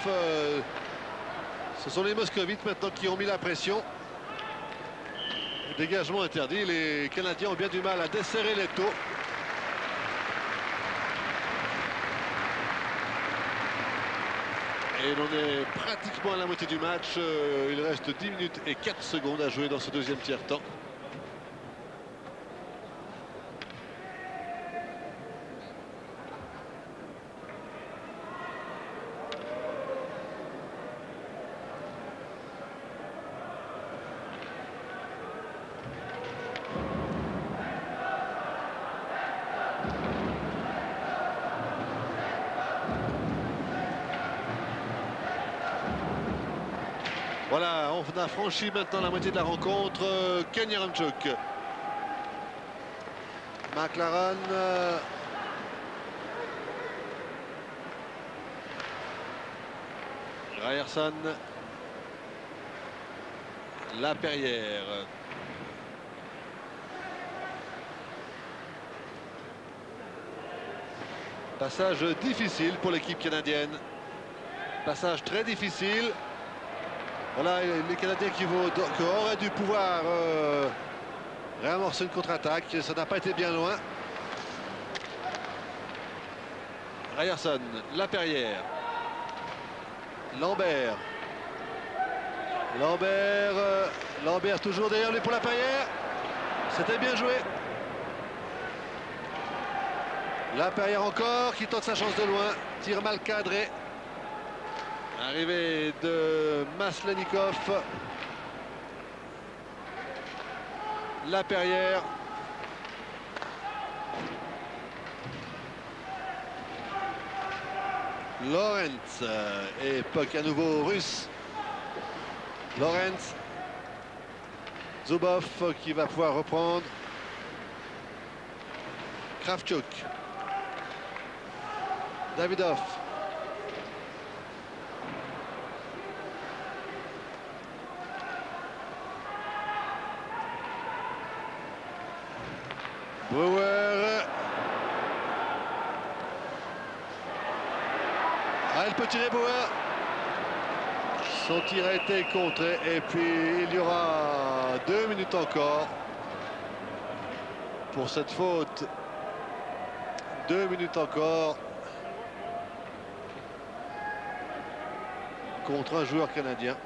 Speaker 1: Ce sont les Moscovites maintenant qui ont mis la pression. Dégagement interdit. Les Canadiens ont bien du mal à desserrer les taux. Et l'on est pratiquement à la moitié du match. Il reste 10 minutes et 4 secondes à jouer dans ce deuxième tiers-temps. Voilà, on a franchi maintenant la moitié de la rencontre. Ken Yaramchuk. McLaren. Ryerson. Laperrière. Passage difficile pour l'équipe canadienne. Passage très difficile. Voilà, les Canadiens qui auraient dû pouvoir réamorcer une contre-attaque. Ça n'a pas été bien loin. Ryerson, Laperrière. Lambert. Lambert toujours derrière lui pour Laperrière. C'était bien joué. Laperrière encore qui tente sa chance de loin. Tir mal cadré. Arrivée de Maslenikov. Laperrière. Lawrence. Et puck à nouveau russe. Lawrence. Zubov qui va pouvoir reprendre. Kravchuk. Davidov. Brewer. Elle peut tirer Brewer. Son tir a été contré et puis il y aura 2 minutes encore pour cette faute. 2 minutes encore contre un joueur canadien.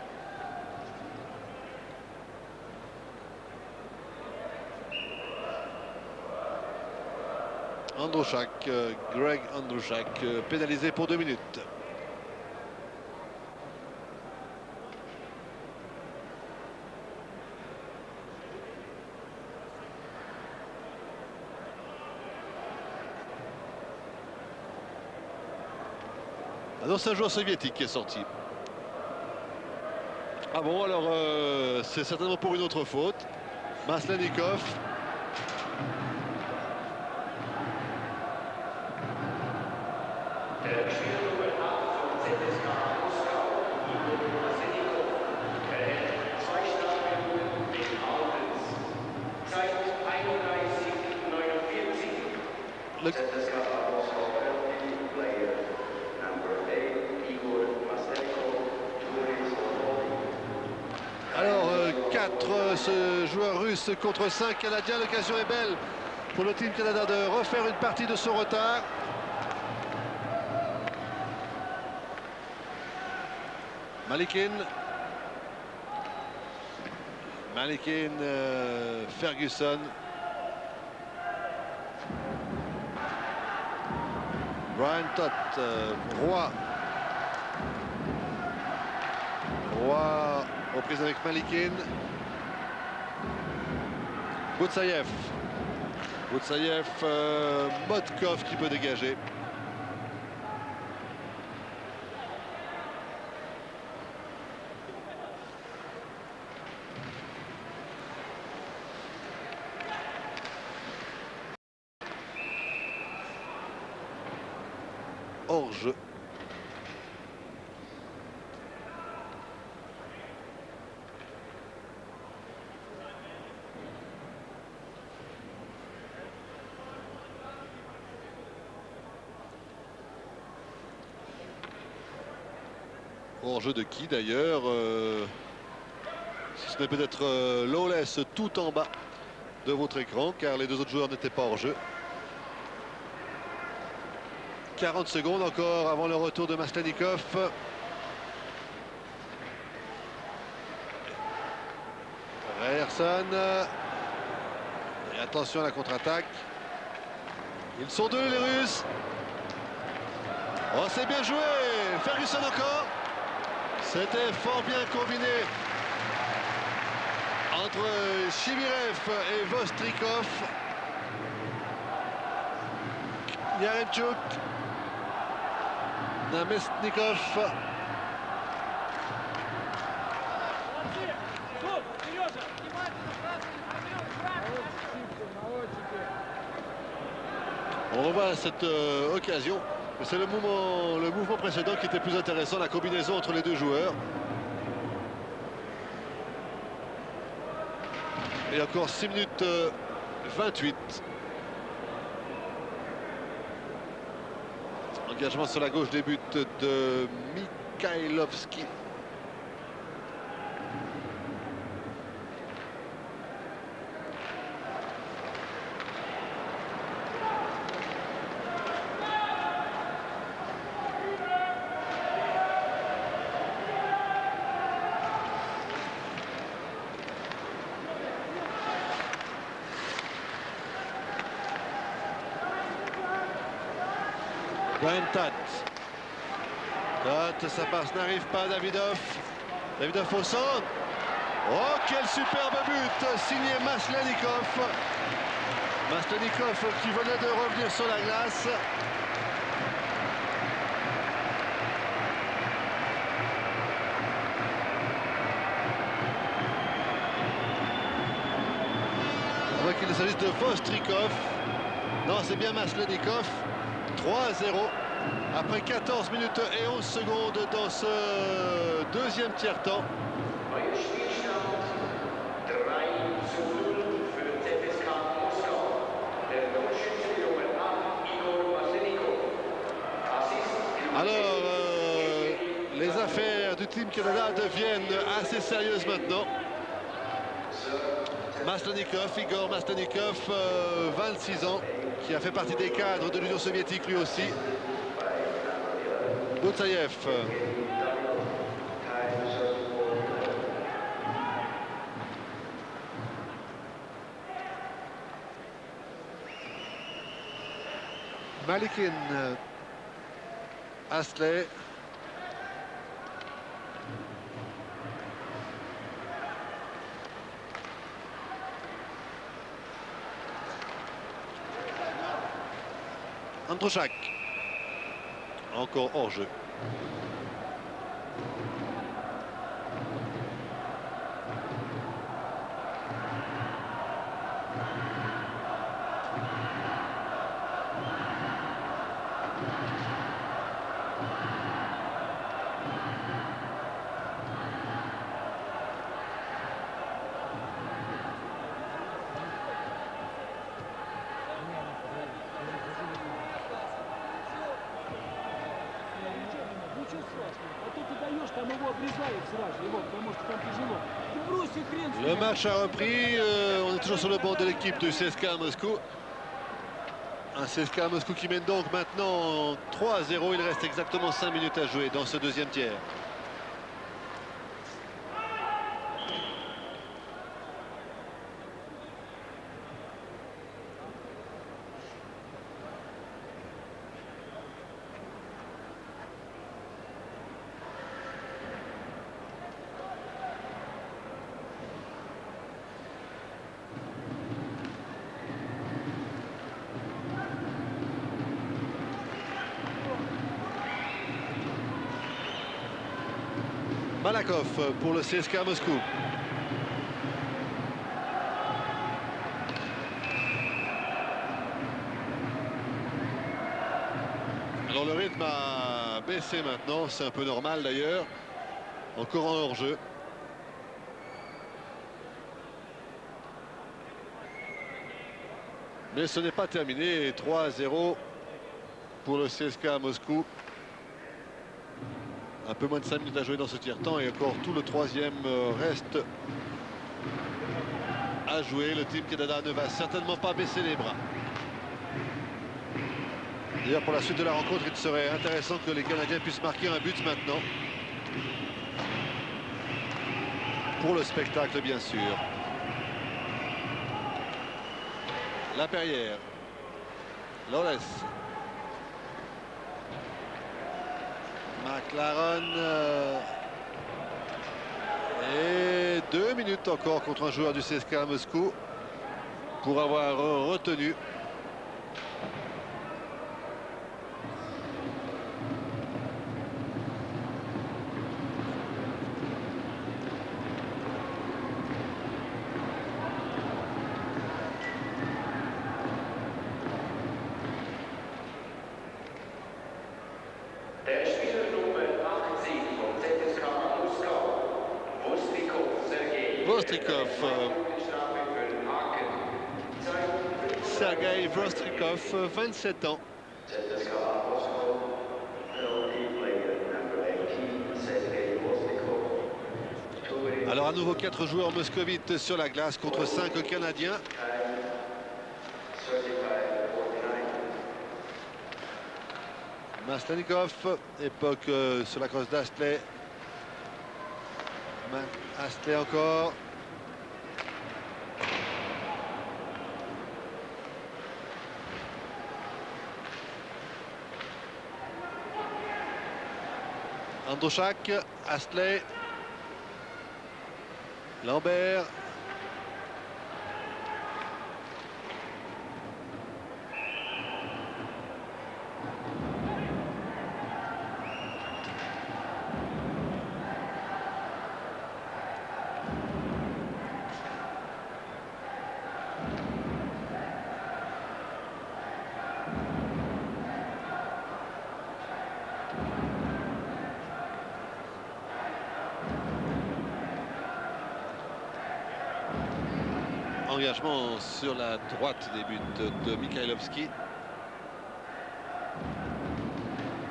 Speaker 1: Androuchak, Greg Androuchak, pénalisé pour 2 minutes. Alors c'est un joueur soviétique qui est sorti. Ah bon, alors c'est certainement pour une autre faute. Maslenikov. Alors 4 ce joueur russe contre 5 canadiens. L'occasion est belle pour le Team Canada de refaire une partie de son retard. Malikin. Ferguson. Brian Tott, Roy. Roy reprise avec Malikin. Boutsaïev. Motkov qui peut dégager. Hors-jeu. Hors-jeu de qui d'ailleurs si ce n'est peut-être Lawless tout en bas de votre écran, car les 2 autres joueurs n'étaient pas hors-jeu. 40 secondes encore avant le retour de Maslenikov. Anderson. Et attention à la contre-attaque. Ils sont deux, les Russes. Oh, c'est bien joué. Ferguson encore. C'était fort bien combiné entre Chibirev et Vostrikov. Yaremchuk. Namestnikov. On revoit cette occasion. C'est le mouvement précédent qui était plus intéressant, la combinaison entre les deux joueurs. Et encore 6 minutes 28. Engagement sur la gauche des buts de Mikhailovski. Brian Tat, ça passe, n'arrive pas. Davidov au centre. Oh, quel superbe but signé Maslenikov. Maslenikov qui venait de revenir sur la glace. Avant qu'il ne s'agisse de Vostrikov. Non, c'est bien Maslenikov. 3-0 après 14 minutes et 11 secondes dans ce deuxième tiers-temps. Alors, les affaires du Team Canada deviennent assez sérieuses maintenant. Maslenikov, Igor Maslenikov, 26 ans, qui a fait partie des cadres de l'Union soviétique lui aussi. Boutsaïev. Malikin. Astley. Androchak. Encore hors jeu. Le match a repris, on est toujours sur le banc de l'équipe du CSKA Moscou. Un CSKA Moscou qui mène donc maintenant 3-0. Il reste exactement 5 minutes à jouer dans ce deuxième tiers. Malakov pour le CSKA Moscou. Alors le rythme a baissé maintenant, c'est un peu normal d'ailleurs. Encore en hors-jeu. Mais ce n'est pas terminé. 3-0 pour le CSKA Moscou. Un peu moins de 5 minutes à jouer dans ce tiers-temps et encore tout le troisième reste à jouer. Le Team Canada ne va certainement pas baisser les bras. D'ailleurs, pour la suite de la rencontre, il serait intéressant que les Canadiens puissent marquer un but maintenant. Pour le spectacle, bien sûr. Laperrière. Lawless. McLaren. Et 2 minutes encore contre un joueur du CSKA Moscou pour avoir retenu.
Speaker 6: Der Spieler Nummer 78 vom ZSKA Moskau, Vostrikov Sergei.
Speaker 1: Vostrikov.
Speaker 6: Strafe für Haken.
Speaker 1: Sergei Vostrikov, 27 ans.
Speaker 6: ZSKA Moskau, penalty player number 18, Sergei Vostrikov.
Speaker 1: Alors à nouveau 4 joueurs moscovites sur la glace contre 5 Canadiens. Maslenikov, époque sur la crosse d'Astley. Astley encore. Androchak, Astley. Lambert. Engagement sur la droite des buts de Mikhailovski.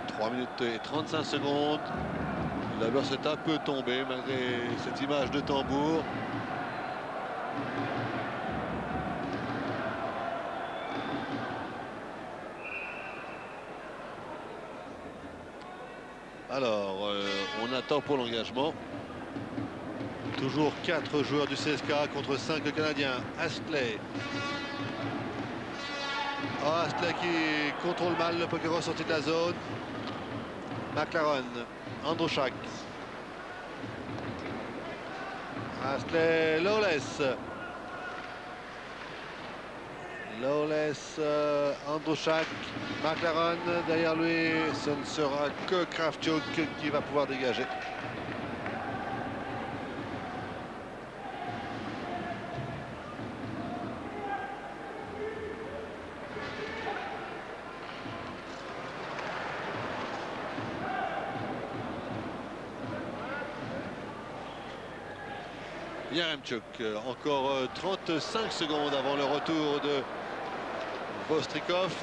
Speaker 1: 3 minutes et 35 secondes. La Beurre est un peu tombée malgré cette image de tambour. Alors, on attend pour l'engagement. Toujours 4 joueurs du CSKA contre 5 Canadiens. Astley. Oh, Astley qui contrôle mal le puck sorti de la zone. McLaren. Androchak. Astley. Lawless. Lawless. Androchak. McLaren. Derrière lui, ce ne sera que Kravchuk qui va pouvoir dégager. Yaremchuk, encore 35 secondes avant le retour de Vostrikov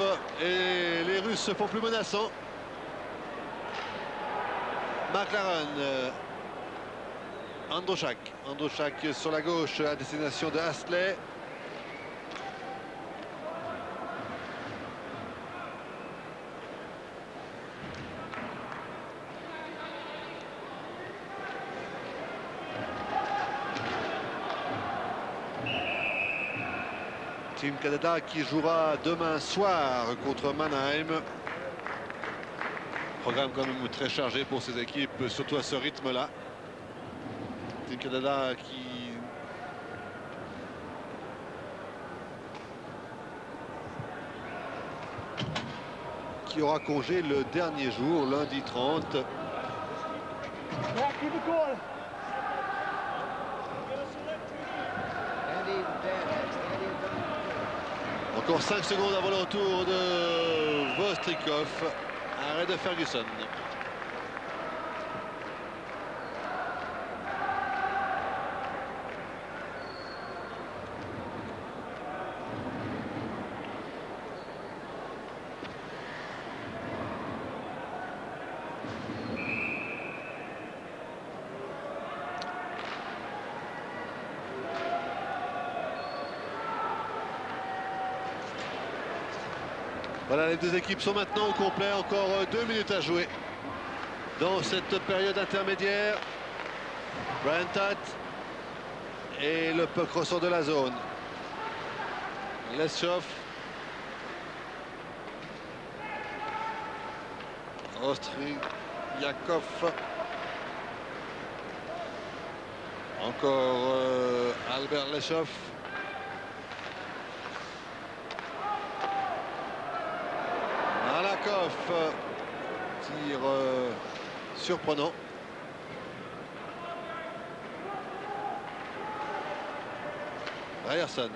Speaker 1: et les Russes se font plus menaçants. McLaren, Androchak, Androchak sur la gauche à destination de Astley. Team Canada qui jouera demain soir contre Mannheim. Programme quand même très chargé pour ces équipes, surtout à ce rythme-là. Team Canada qui aura congé le dernier jour, lundi 30. Encore 5 secondes avant le retour de Vostrikov. Arrêt de Ferguson. Voilà, les deux équipes sont maintenant au complet. Encore 2 minutes à jouer dans cette période intermédiaire. Brian Tatt et le puck ressort de la zone. Leshov. Ostriakov. Encore Albert Leshov. Malakov. Tir surprenant. Ryerson.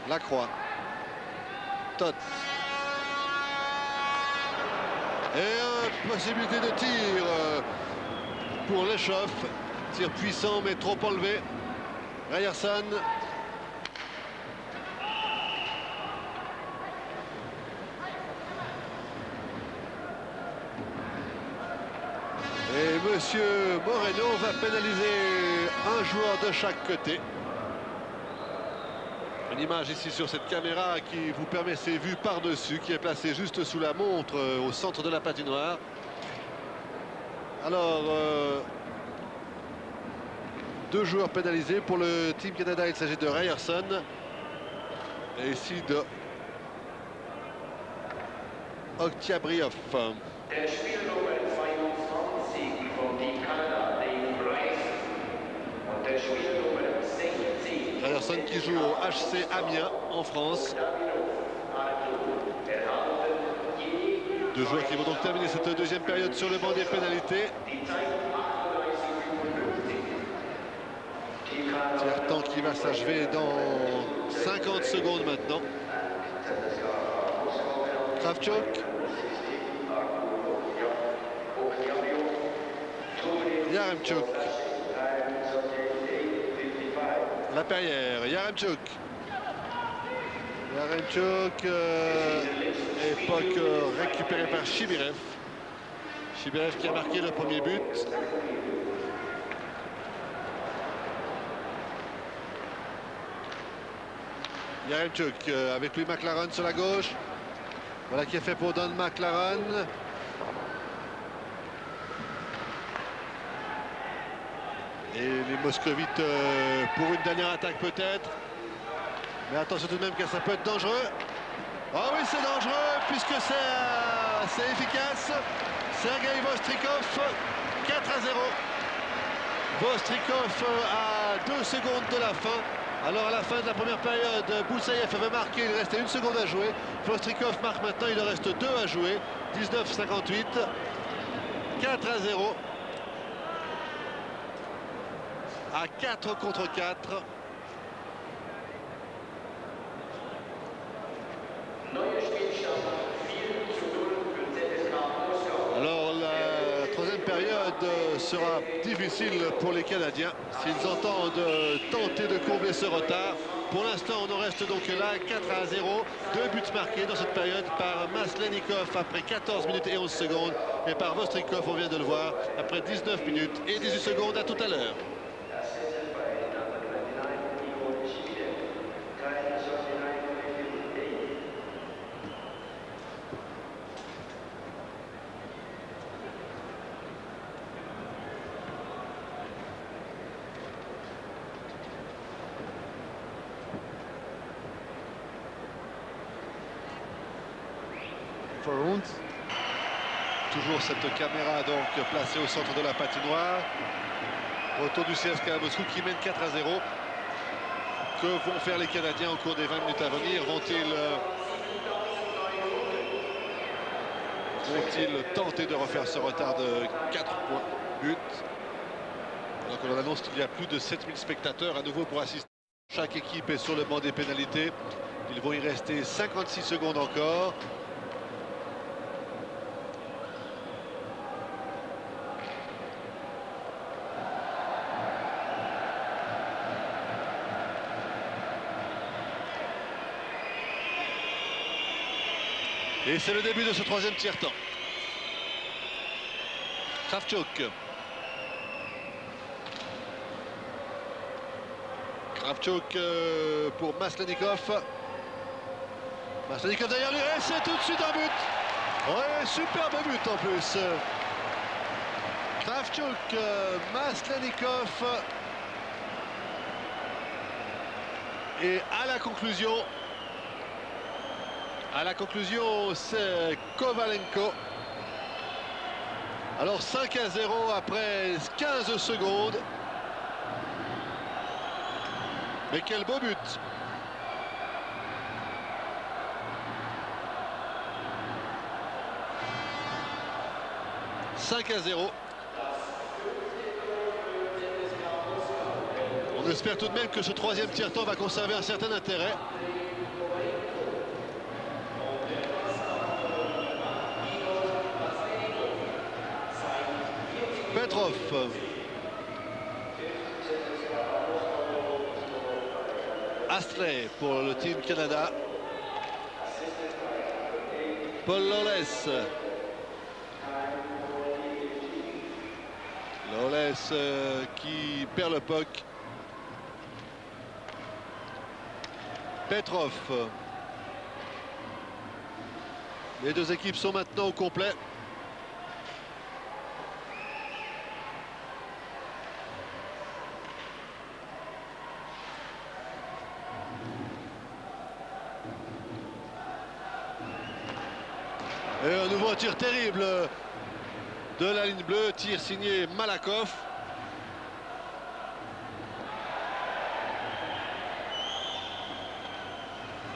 Speaker 1: Lacroix. Toth. Et possibilité de tir pour Leshov. Tir puissant mais trop enlevé. Ryerson. Et Monsieur Moreno va pénaliser un joueur de chaque côté. Une image ici sur cette caméra qui vous permet ces vues par-dessus, qui est placée juste sous la montre au centre de la patinoire. Alors, deux joueurs pénalisés pour le Team Canada. Il s'agit de Ryerson et ici de Oktyabriov.
Speaker 6: Der Spielnummer 22 vom Team Kanada, Dave Ryerson. Und der Spielnummer 16.
Speaker 1: Ryerson qui joue au HC Amiens en France. Deux joueurs qui vont donc terminer cette deuxième période sur le banc des pénalités. Tiers-temps qui va s'achever dans 50 secondes maintenant. Kravchuk. Yaremchuk. Laperrière. Yaremchuk. Yaremchuk. Époque récupérée par Chibirev. Chibirev qui a marqué le premier but. Yaremchuk avec lui McLaren sur la gauche. Voilà qui est fait pour Don McLaren. Et les moscovites pour une dernière attaque peut-être. Mais attention tout de même que ça peut être dangereux. Ah oui, c'est dangereux puisque c'est efficace. Sergei Vostrikov, 4-0. Vostrikov à 2 secondes de la fin. Alors à la fin de la première période, Boussaïev avait marqué, il restait 1 seconde à jouer. Vostrikov marque maintenant, il en reste 2 à jouer. 19-58. 4-0. À 4 contre 4. Alors la troisième période sera difficile pour les Canadiens s'ils entendent tenter de combler ce retard. Pour l'instant, on en reste donc là, 4-0. 2 buts marqués dans cette période par Maslenikov après 14 minutes et 11 secondes et par Vostrikov, on vient de le voir, après 19 minutes et 18 secondes. À tout à l'heure. Toujours cette caméra donc placée au centre de la patinoire. Retour du CSKA Moscou qui mène 4-0. Que vont faire les Canadiens au cours des 20 minutes à venir? Vont-ils tenter de refaire ce retard de 4 points but? Alors que l'on annonce qu'il y a plus de 7000 spectateurs à nouveau pour assister. Chaque équipe est sur le banc des pénalités. Ils vont y rester 56 secondes encore. Et c'est le début de ce troisième tiers-temps. Kravchuk. Kravchuk pour Maslenikov. Maslenikov derrière lui, et c'est tout de suite un but. Ouais, superbe but en plus. Kravchuk, Maslenikov. Et à la conclusion, c'est Kovalenko. Alors 5-0 après 15 secondes. Mais quel beau but! « 5-0. On espère tout de même que ce troisième tiers-temps va conserver un certain intérêt. Petrov. Astrey pour le Team Canada. Paul Loles. Loles qui perd le puck. Petrov. Les deux équipes sont maintenant au complet. Et un nouveau tir terrible de la ligne bleue, tir signé Malakoff.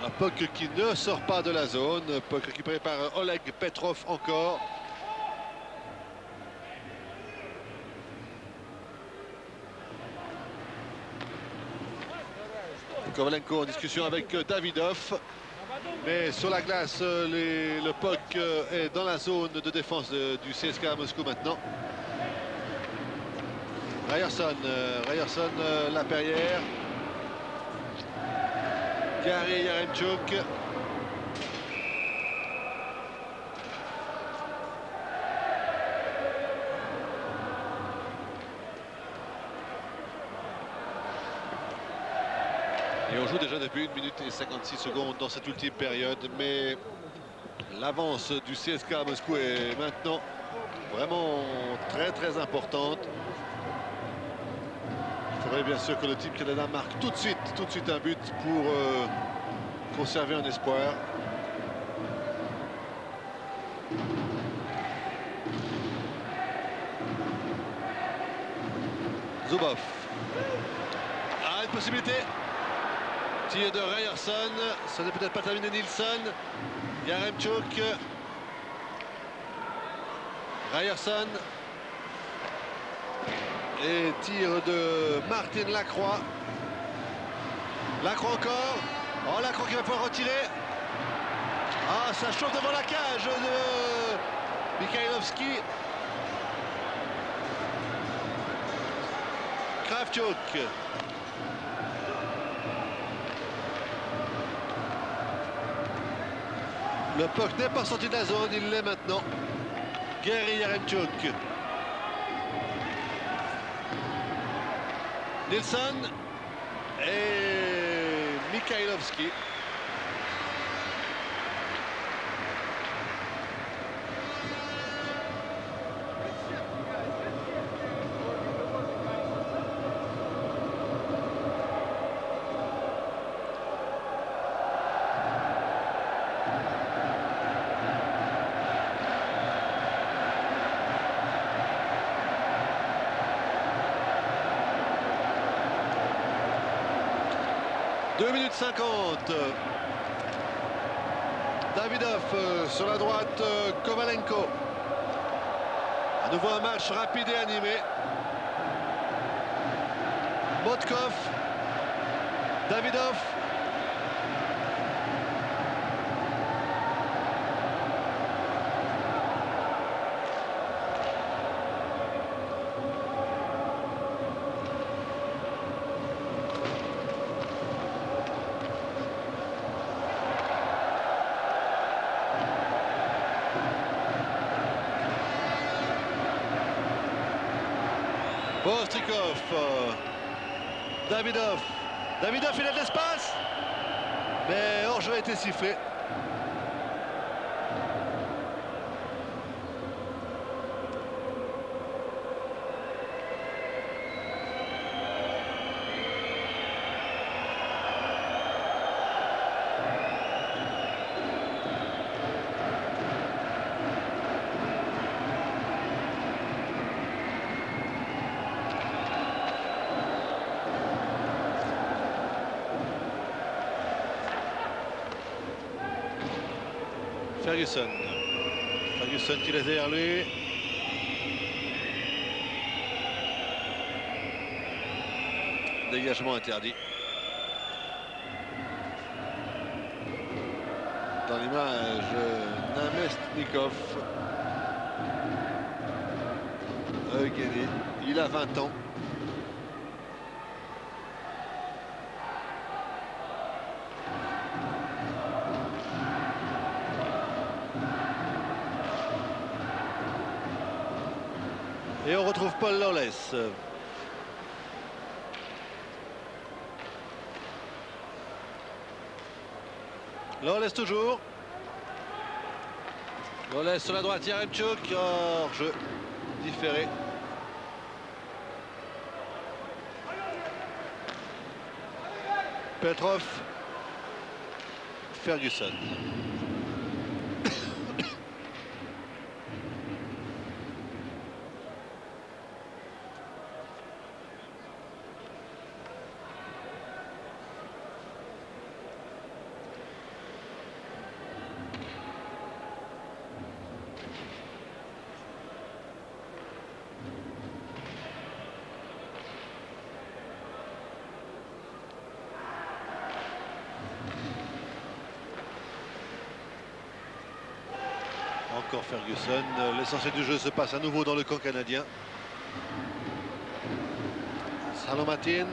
Speaker 1: Un puck qui ne sort pas de la zone, puck récupéré par Oleg Petrov encore. Kovalenko en discussion avec Davidov. Mais sur la glace, le puck est dans la zone de défense du CSKA Moscou maintenant. Ryerson, Laperrière. Gary Yaremchuk. Et on joue déjà depuis 1 minute et 56 secondes dans cette ultime période, mais l'avance du CSKA Moscou est maintenant vraiment très importante. Il faudrait bien sûr que le Team Canada marque tout de suite un but pour conserver un espoir. Zubov. Ah, une possibilité. Tir de Ryerson, ça n'est peut-être pas terminé. Nilsson, Yaremchuk, Ryerson et tir de Martin Lacroix. Lacroix encore. Oh, Lacroix qui va pouvoir retirer. Ah, ça chauffe devant la cage de Mikhailovski. Kravchuk. Le puck n'est pas sorti de la zone, il l'est maintenant. Gary Yaremchuk. Nilsson et Mikhailovski. « 2 minutes 50. Davidov sur la droite, Kovalenko. À nouveau un match rapide et animé. Motkov. Davidov. Bostrikov, Davidov, il a de l'espace, mais hors-jeu a été sifflé. Ferguson. Ferguson qui laisse derrière lui. Dégagement interdit. Dans l'image, Namestnikov. Eugénie, il a 20 ans. Et on retrouve Paul Lawless. Lawless toujours. Lawless sur la droite, Yaremchuk, hors-jeu différé. Petrov, Ferguson. Encore Ferguson. L'essentiel du jeu se passe à nouveau dans le camp canadien. Salomatin,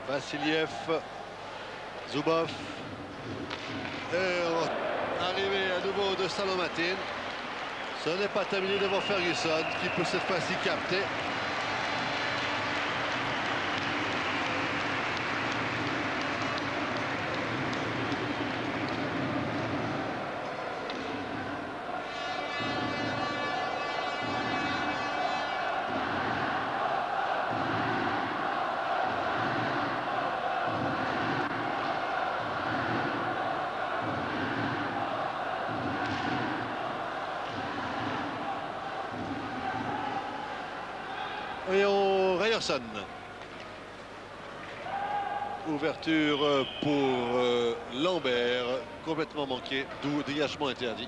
Speaker 1: Vassiliev, Zubov. Et arrivé à nouveau de Salomatin. Ce n'est pas terminé devant Ferguson qui peut cette fois-ci capter. Et on Ryerson. Ouverture pour Lambert, complètement manqué, d'où dégagement interdit.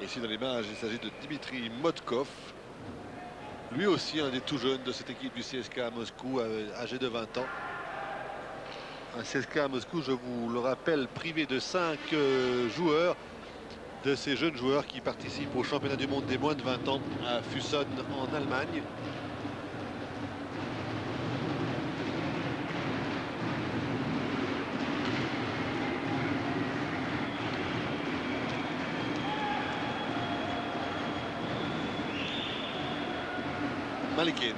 Speaker 1: Et ici dans l'image, il s'agit de Dimitri Motkov. Lui aussi un des tout jeunes de cette équipe du CSKA Moscou, âgé de 20 ans. Un CSKA Moscou, je vous le rappelle, privé de 5 joueurs, de ces jeunes joueurs qui participent au championnat du monde des moins de 20 ans à Fuson en Allemagne. Malikin.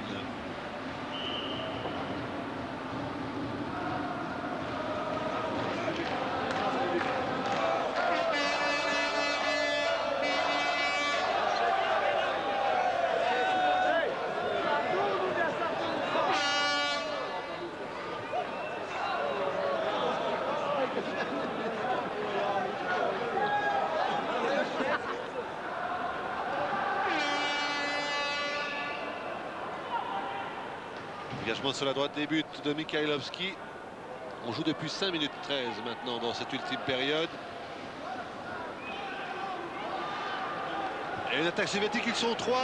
Speaker 1: Dégagement sur la droite des buts de Mikhailovski. On joue depuis 5 minutes 13 maintenant dans cette ultime période. Et une attaque soviétique, ils sont 3.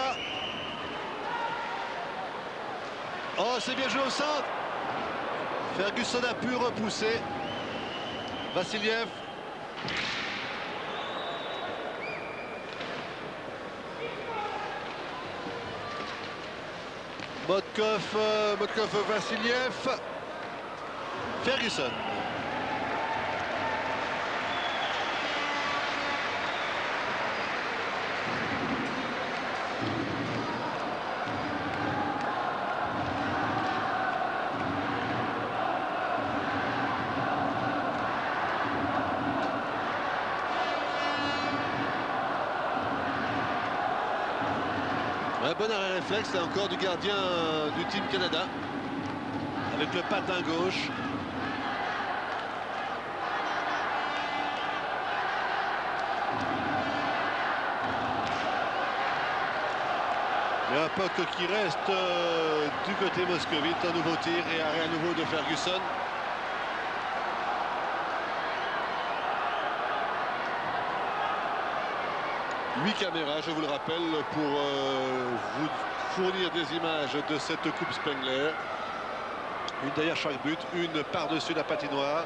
Speaker 1: Oh, c'est bien joué au centre. Ferguson a pu repousser. Vassiliev. Motkov, Vassiliev, Ferguson. Un bon arrêt réflexe, là encore du gardien du Team Canada avec le patin gauche. Et un puck qui reste du côté moscovite. Un nouveau tir et arrêt à nouveau de Ferguson. Huit caméras, je vous le rappelle, pour vous fournir des images de cette Coupe Spengler. Une derrière chaque but, une par-dessus la patinoire,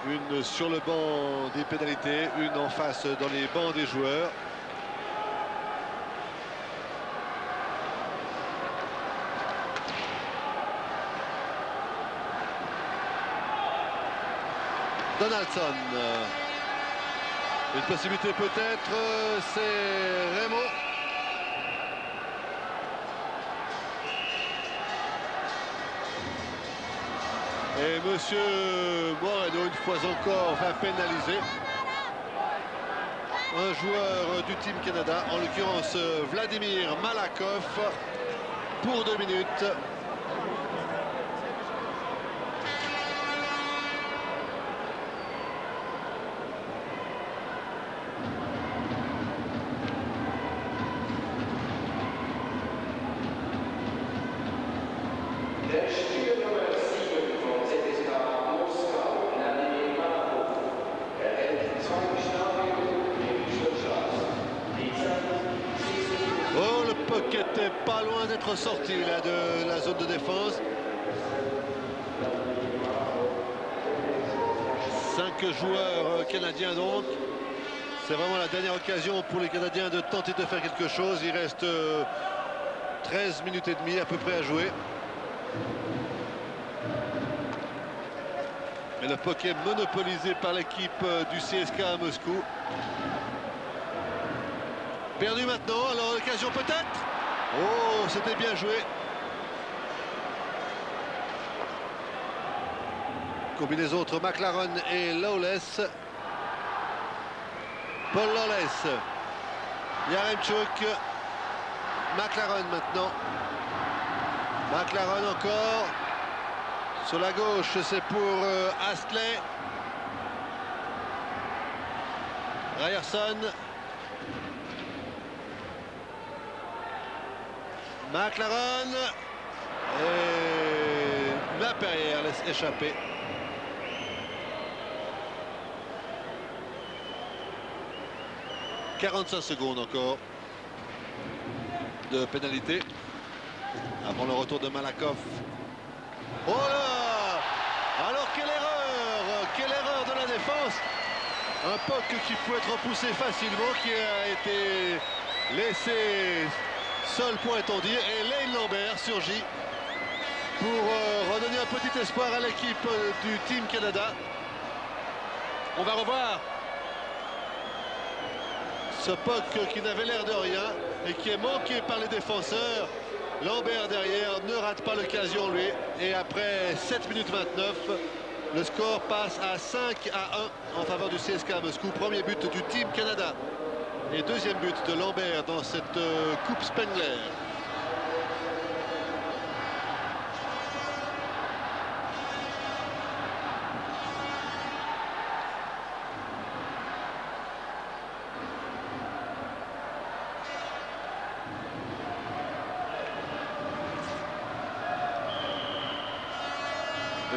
Speaker 1: une sur le banc des pénalités, une en face dans les bancs des joueurs. Donaldson. Une possibilité peut-être, c'est Raymond. Et monsieur Moreno, une fois encore, va pénaliser un joueur du Team Canada, en l'occurrence Vladimir Malakov, pour 2 minutes.
Speaker 6: Der Spieler Nummer 7 von ZSK Moskau, Vladimir Malakov, erhält 2 Strafminuten im Schlussschlag. Die Zeit 6 Minuten.
Speaker 1: Oh, le puck était pas loin d'être sorti là de la zone de défense. 5 joueurs canadiens donc. C'est vraiment la dernière occasion pour les Canadiens de tenter de faire quelque chose. Il reste 13 minutes et demie à peu près à jouer. Et le puck est monopolisé par l'équipe du CSK à Moscou. Perdu maintenant, alors l'occasion peut-être. Oh, c'était bien joué. Combinaison entre McLaren et Lawless. Paul Lawless. Yaremchuk. McLaren maintenant. McLaren encore. Sur la gauche, c'est pour Astley. Ryerson. McLaren. Et Laperrière laisse échapper. « 45 secondes encore de pénalité avant le retour de Malakov. Oh là! Alors quelle erreur de la défense. Un puck qui pouvait être repoussé facilement, qui a été laissé seul, pourrait-on dire, et Lane Lambert surgit pour redonner un petit espoir à l'équipe du Team Canada. On va revoir ce puck qui n'avait l'air de rien et qui est manqué par les défenseurs. Lambert derrière ne rate pas l'occasion lui. Et après 7 minutes 29, le score passe à 5-1 en faveur du CSK Moscou. Premier but du Team Canada et deuxième but de Lambert dans cette Coupe Spengler.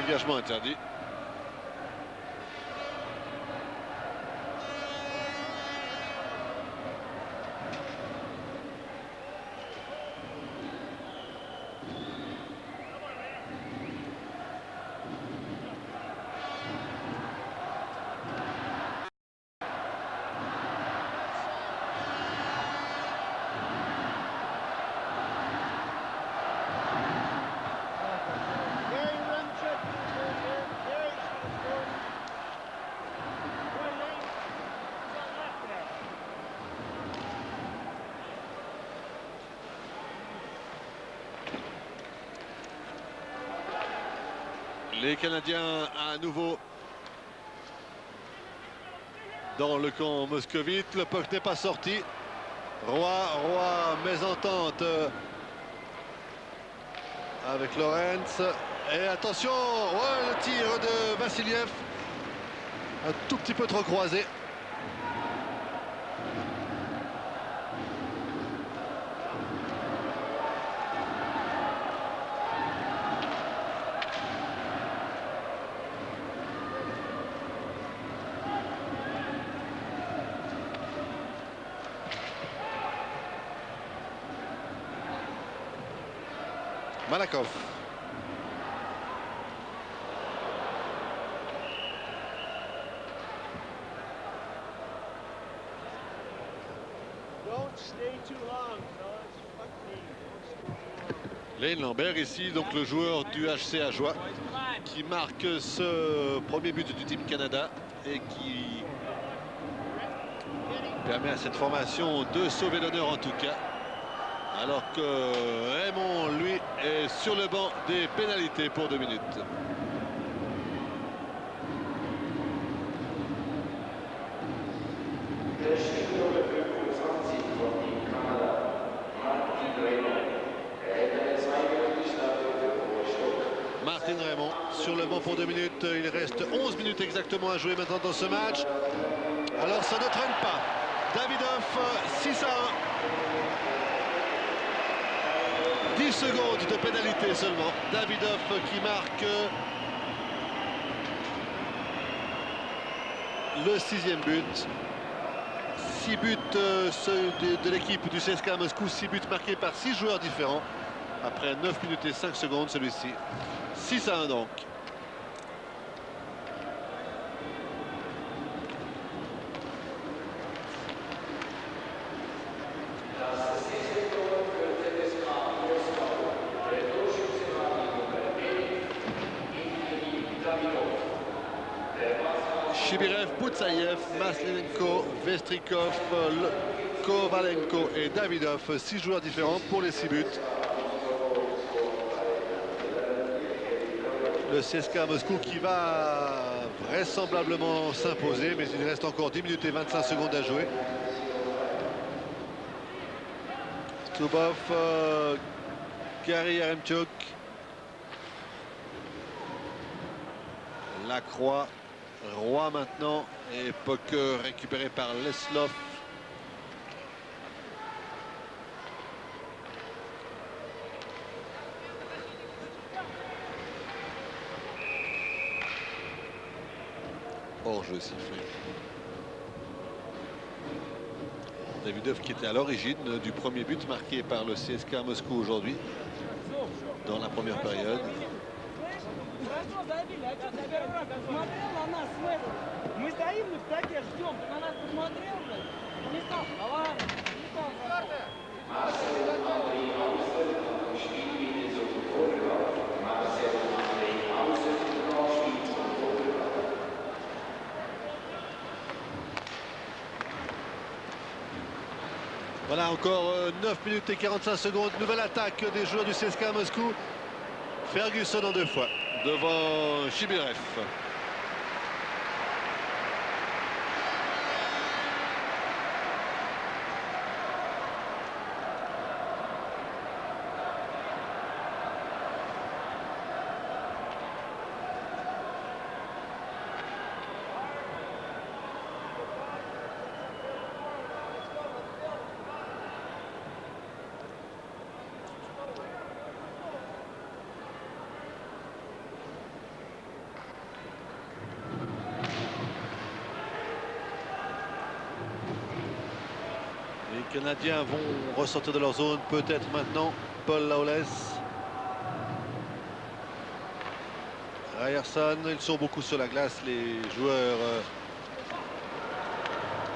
Speaker 1: Dégagement interdit. Les Canadiens à nouveau dans le camp moscovite. Le puck n'est pas sorti. Roy, mésentente avec Lorenz. Et attention, ouais, le tir de Vassiliev. Un tout petit peu trop croisé. Malakoff.
Speaker 3: Don't stay too long, fellas. Fuck me.
Speaker 1: Lane Lambert ici, donc le joueur du HC Ajoie, qui marque ce premier but du Team Canada et qui permet à cette formation de sauver l'honneur en tout cas. Alors que Raymond, lui, est sur le banc des pénalités pour 2 minutes.
Speaker 6: Der Spieler für 25 von Team Kanada, Martin Raymond. Erhält eine 2-minütige Strafe für Ruhestock.
Speaker 1: Martin Raymond sur le banc pour 2 minutes. Il reste 11 minutes exactement à jouer maintenant dans ce match. Alors ça ne traîne pas. Davidoff, 6-1. 10 secondes de pénalité seulement. Davidoff qui marque le 6e but. 6 buts ceux de l'équipe du CSKA Moscou. 6 buts marqués par 6 joueurs différents. Après 9 minutes et 5 secondes celui-ci. 6-1 donc. Chibirev, Boutsaïev, Maslenko, Vestrikov, Kovalenko et Davidov. 6 joueurs différents pour les 6 buts. Le CSKA Moscou qui va vraisemblablement s'imposer, mais il reste encore 10 minutes et 25 secondes à jouer. Stubov, Gary Yaremchuk, Lacroix, Roy maintenant, et Poker récupéré par Leslov. Hors-jeu sifflé. Davidov qui était à l'origine du premier but marqué par le CSKA Moscou aujourd'hui, dans la première période.
Speaker 7: Хорошо забили, а что ты первый раз посмотрел на нас с Мэттом? Мы стоим, мы в таке ждем, ты на нас посмотрел, блядь? Не стал, давай, не стал.
Speaker 1: Voilà encore 9 minutes et 45 secondes. Nouvelle attaque des joueurs du CSKA Moscou. Ferguson en 2 fois devant Chibirev. Les Canadiens vont ressortir de leur zone, peut-être maintenant. Paul Lawless. Ryerson, ils sont beaucoup sur la glace, les joueurs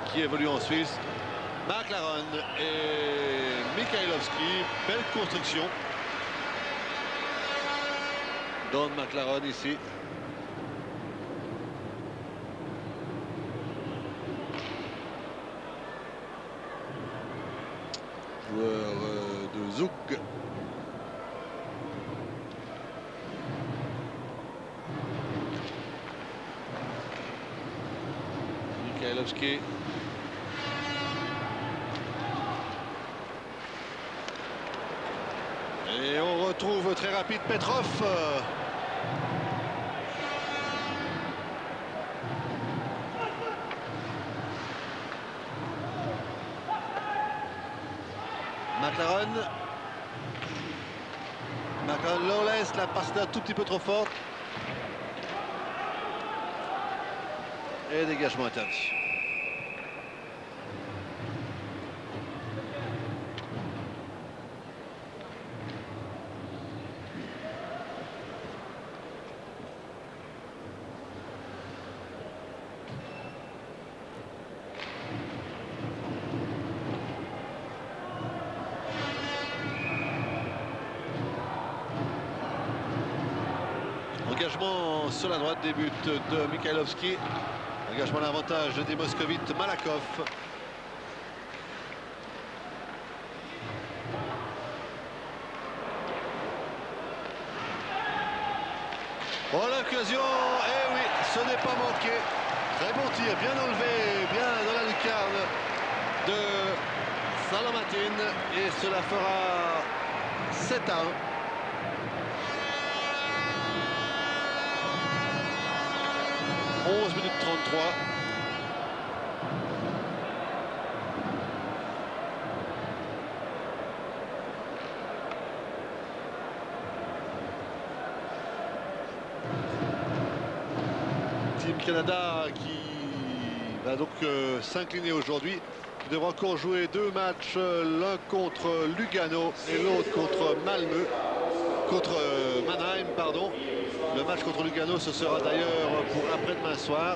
Speaker 1: qui évoluent en Suisse. McLaren et Mikhailovski, belle construction. Don McLaren ici. Joueur de Zug. Mikhailovski. Et on retrouve très rapide Petrov. McLaren. McLaren Lawless, la passe un tout petit peu trop forte. Et dégagement interdit. engagement sur la droite, des buts de Mikhailovski. Engagement à l'avantage des moscovites. Malakov. Oh, l'occasion, eh oui, ce n'est pas manqué. Très bon tir, bien enlevé, bien dans la lucarne de Salomatin. Et cela fera 7-1. Minutes 33. Team Canada qui va donc s'incliner aujourd'hui. Il devra encore jouer 2 matchs, l'un contre Lugano et l'autre contre Malmö, contre Mannheim, pardon. Le match contre Lugano, ce sera d'ailleurs pour après-demain soir.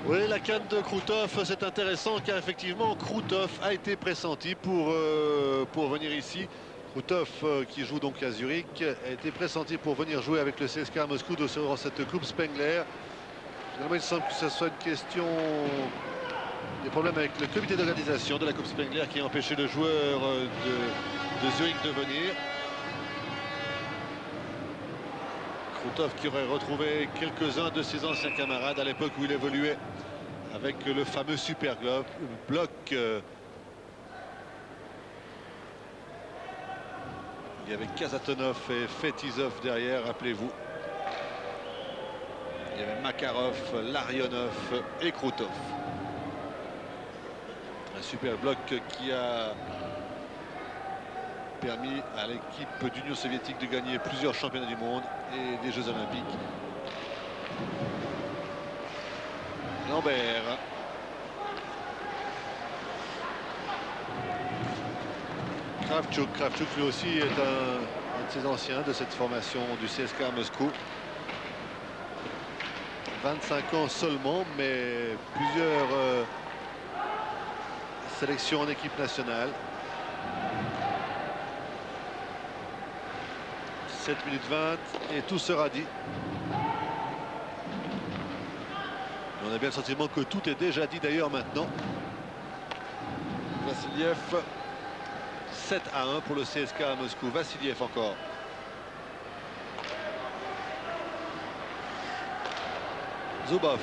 Speaker 1: Oui, la canne de Krutov, c'est intéressant car effectivement Krutov a été pressenti pour venir ici. Krutov, qui joue donc à Zurich, a été pressenti pour venir jouer avec le CSKA Moscou dans cette Coupe Spengler. Finalement, il semble que ce soit une question des problèmes avec le comité d'organisation de la Coupe Spengler qui a empêché le joueur de Zurich de venir. Krutov qui aurait retrouvé quelques-uns de ses anciens camarades à l'époque où il évoluait avec le fameux Super Bloc. Il y avait Kazatonov et Fetisov derrière, rappelez-vous. Il y avait Makarov, Larionov et Krutov. Un Super Bloc qui a permis à l'équipe d'Union soviétique de gagner plusieurs championnats du monde et des Jeux olympiques. Lambert. Kravchuk lui aussi est un de ces anciens de cette formation du CSKA Moscou. 25 ans seulement, mais plusieurs sélections en équipe nationale. 7 minutes 20 et tout sera dit. On a bien le sentiment que tout est déjà dit d'ailleurs maintenant. Vassiliev, 7-1 pour le CSKA à Moscou. Vassiliev encore. Zubov.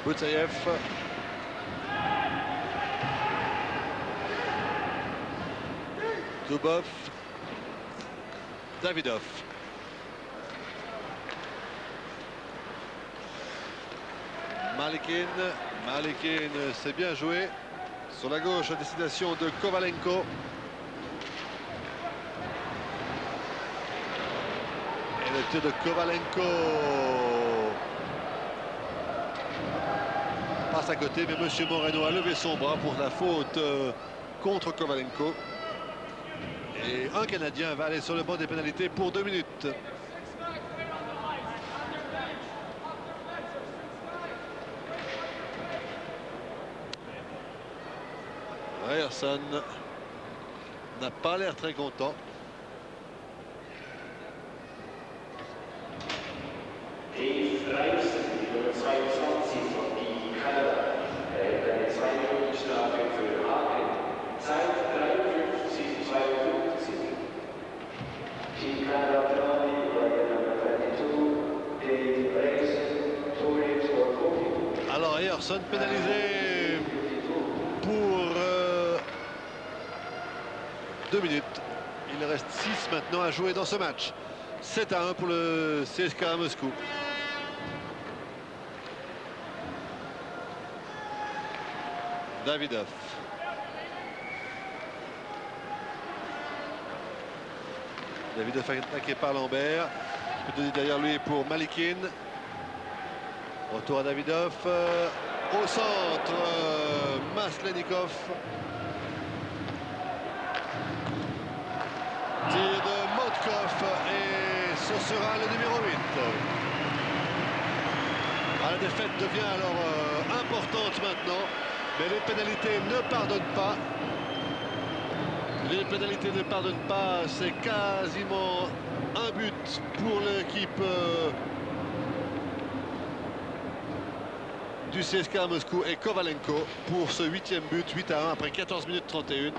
Speaker 1: Boutsaïev. Zubov. Davidov. Malikin, c'est bien joué. Sur la gauche, à destination de Kovalenko. Et le tir de Kovalenko passe à côté, mais M. Moreno a levé son bras pour la faute contre Kovalenko. Et un Canadien va aller sur le banc des pénalités pour 2 minutes. Ryerson n'a pas l'air très content. Alors Ryerson pénalisé pour 2 minutes. Il reste 6 maintenant à jouer dans ce match. 7-1 pour le CSKA Moscou. Davidov. Davidov attaqué par Lambert. Je peux donner derrière lui pour Malikin. Retour à Davidov. Au centre, Maslenikov. Tir de Motkov et ce sera le numéro 8. La défaite devient alors importante maintenant, mais les pénalités ne pardonnent pas. Les pénalités ne pardonnent pas, c'est quasiment un but pour l'équipe du CSKA Moscou et Kovalenko pour ce 8e but, 8-1 après 14 minutes 31.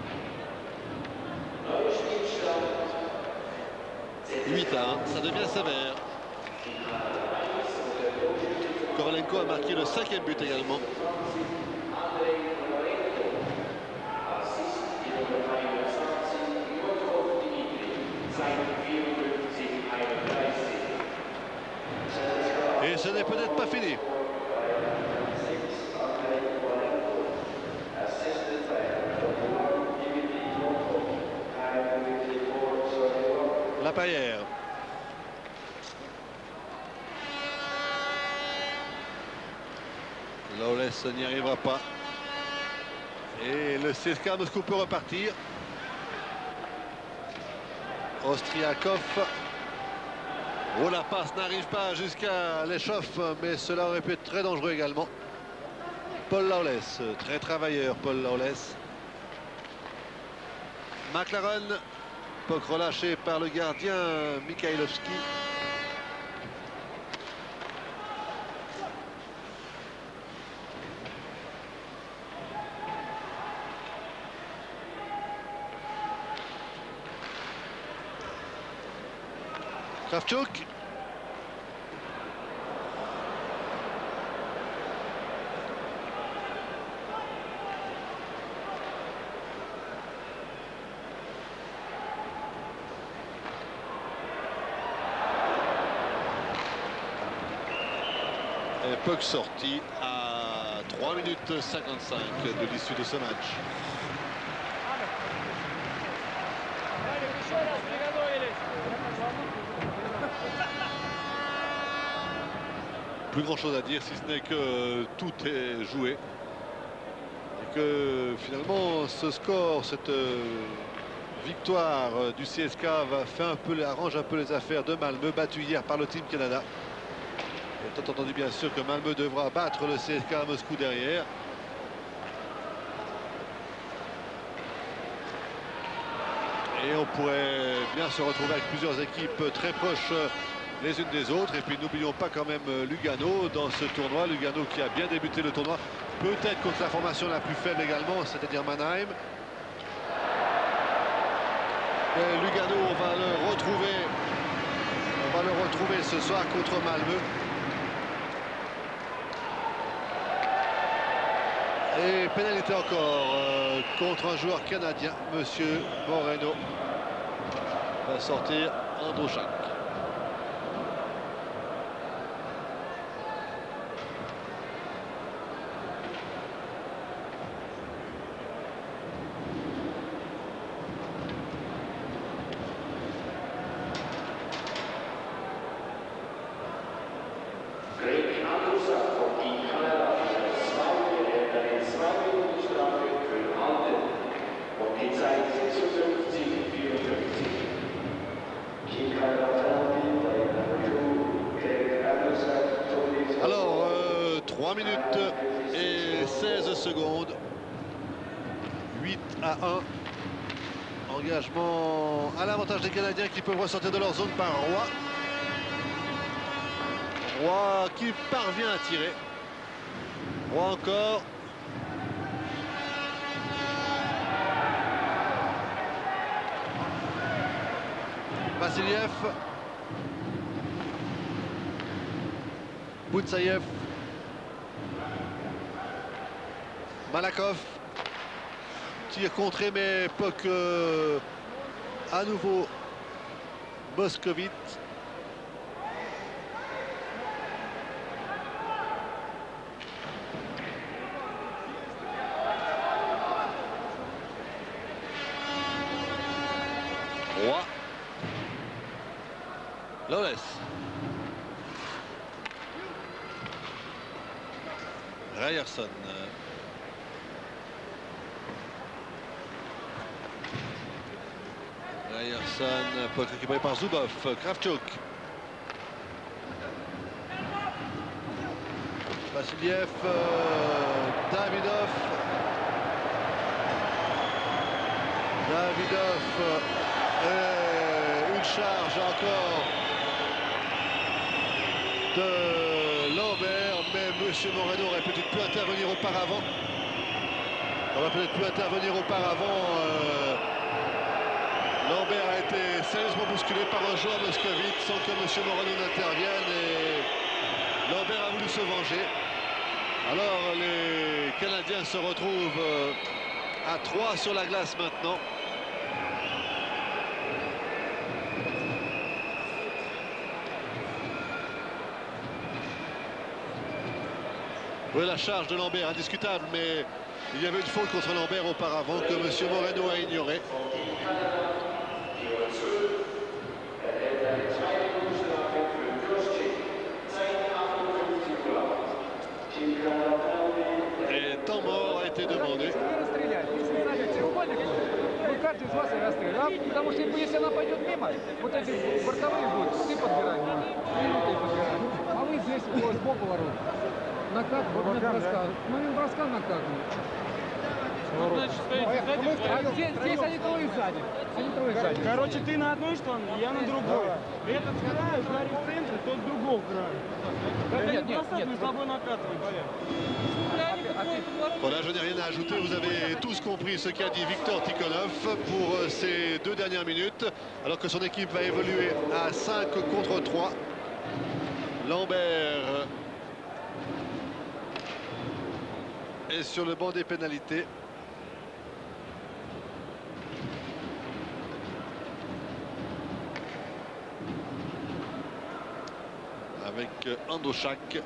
Speaker 1: 8-1, ça devient sévère. Kovalenko a marqué le 5e but également. Et ce n'est peut-être pas fini. La Paillère. Lawless n'y arrivera pas. Et le CSKA Moscou peut repartir. Ostriakov. Oh, la passe n'arrive pas jusqu'à l'échauffe, mais cela aurait pu être très dangereux également. Paul Lawless, très travailleur Paul Lawless. McLaren. Puck relâché par le gardien Mikhailovski. Kravchuk. Et puck sorti à 3 minutes 55 de l'issue de ce match. Plus grand chose à dire si ce n'est que tout est joué et que finalement ce score, cette victoire du CSKA arrange un peu les affaires de Malmö, battu hier par le Team Canada. Et étant entendu bien sûr que Malmö devra battre le CSKA Moscou derrière. Et on pourrait bien se retrouver avec plusieurs équipes très proches les unes des autres. Et puis n'oublions pas quand même Lugano dans ce tournoi. Lugano qui a bien débuté le tournoi, peut-être contre la formation la plus faible également, c'est-à-dire Mannheim. Et Lugano, on va le retrouver ce soir contre Malmö. Et pénalité encore contre un joueur canadien, Monsieur Moreno. Va sortir Androuchak. Alors, 3 minutes et 16 secondes. 8-1. Engagement à l'avantage des Canadiens qui peuvent ressortir de leur zone par Roy. Roy qui parvient à tirer. Roy encore. Vassiliev. Boutsaïev. Malakov. Tir contré mais puck à nouveau Moscovite. Ryerson. Ryerson peut être récupéré par Zubov. Kravchuk. Vassiliev. Davidov. Une charge encore de Lambert, mais M. Moreno aurait peut-être pu intervenir auparavant. Lambert a été sérieusement bousculé par un joueur moscovite sans que M. Moreno n'intervienne et Lambert a voulu se venger. Alors les Canadiens se retrouvent à 3 sur la glace maintenant. Oui, la charge de Lambert, indiscutable, mais il y avait une faute contre Lambert auparavant que M. Moreno a ignoré. Et temps mort a été demandé.
Speaker 4: Каждый из вас и расстрелял, потому что если она пойдет мимо, вот эти бортовые будут, ты подбирай, минуты подбирай. А вы здесь сбоку ворот. Накат, момент броска. Момент броска накатывает. Здесь они трое сзади.
Speaker 7: Короче, ты на одной стороне, я на другой. Этот край, Гарри в центре, тот с другого края. Когда не бросать, мы с тобой накатываем.
Speaker 1: Voilà, je n'ai rien à ajouter. Vous avez tous compris ce qu'a dit Victor Tikhonov pour ces 2 dernières minutes, alors que son équipe va évoluer à 5 contre 3. Lambert est sur le banc des pénalités. Avec Androchak.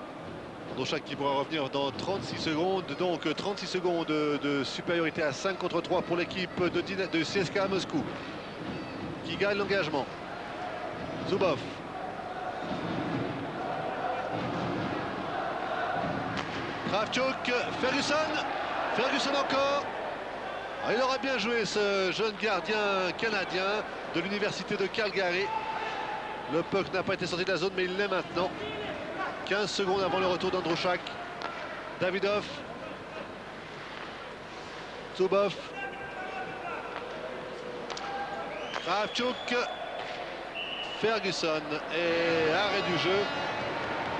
Speaker 1: Androchak qui pourra revenir dans 36 secondes. Donc 36 secondes de supériorité à 5 contre 3 pour l'équipe de CSKA Moscou, qui gagne l'engagement. Zubov. Kravchuk. Ferguson encore. Alors, il aurait bien joué ce jeune gardien canadien de l'université de Calgary. Le puck n'a pas été sorti de la zone, mais il l'est maintenant. 15 secondes avant le retour d'Androchak. Davidov. Zubov. Kravchuk. Ferguson. Et arrêt du jeu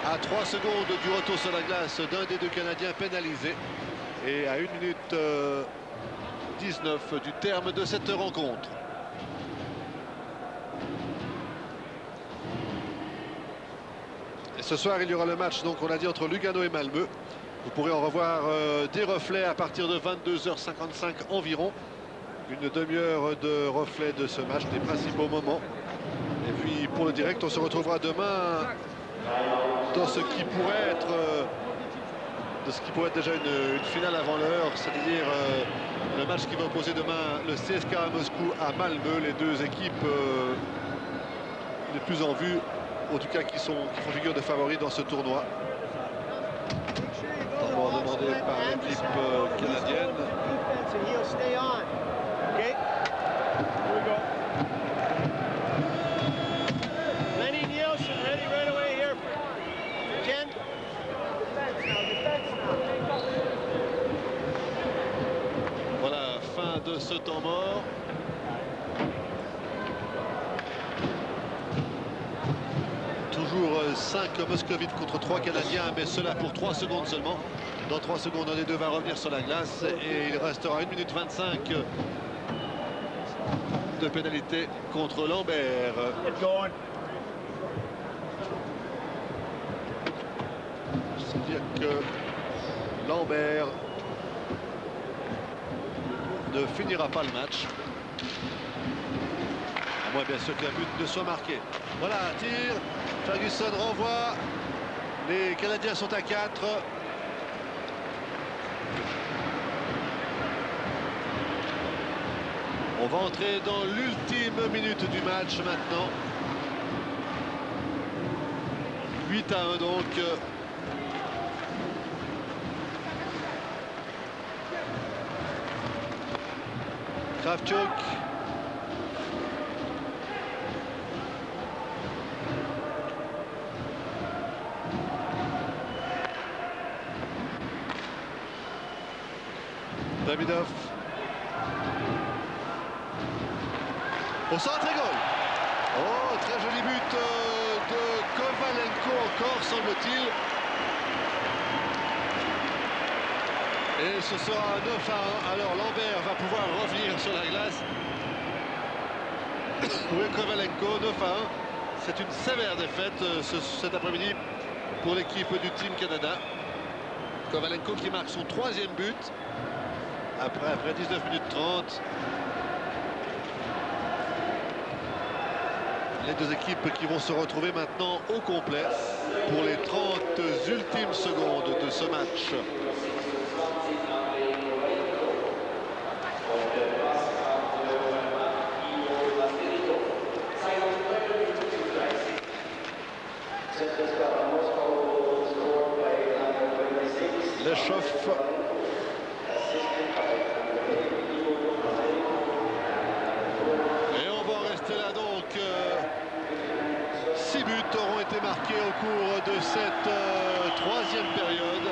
Speaker 1: à 3 secondes du retour sur la glace d'un des 2 Canadiens pénalisés. Et à 1 minute 19 du terme de cette rencontre. Et ce soir, il y aura le match, donc on l'a dit, entre Lugano et Malmö. Vous pourrez en revoir des reflets à partir de 22h55 environ. Une demi-heure de reflets de ce match, des principaux moments. Et puis pour le direct, on se retrouvera demain dans ce qui pourrait être déjà une finale avant l'heure, c'est-à-dire le match qui va opposer demain le CSKA Moscou à Malmö, les 2 équipes les plus en vue, en tout cas qui font figure de favoris dans ce tournoi. D'abord demandé par l'équipe canadienne.
Speaker 3: Lenny Nielsen ready right away here. Ken.
Speaker 1: Voilà, fin de ce temps mort. Toujours 5 moscovites contre 3 Canadiens, mais cela pour 3 secondes seulement. Dans 3 secondes, un des 2 va revenir sur la glace et il restera 1 minute 25 de pénalité contre Lambert. C'est-à-dire que Lambert ne finira pas le match. À moins bien sûr qu'un but ne soit marqué. Voilà, tir. Ferguson renvoie. Les Canadiens sont à 4. On va entrer dans l'ultime minute du match maintenant. 8-1 donc. Kravchuk. Davidov. Au centre et goal. Oh, très joli but de Kovalenko encore, semble-t-il. Et ce sera 9-1. Alors Lambert va pouvoir revenir sur la glace. Oui, Kovalenko, 9-1. C'est une sévère défaite cet après-midi pour l'équipe du Team Canada. Kovalenko qui marque son 3e but après 19 minutes 30. Les deux équipes qui vont se retrouver maintenant au complet pour les 30 ultimes secondes de ce match. Le chauffe. Et on va rester là donc. 6 buts auront été marqués au cours de cette 3e période.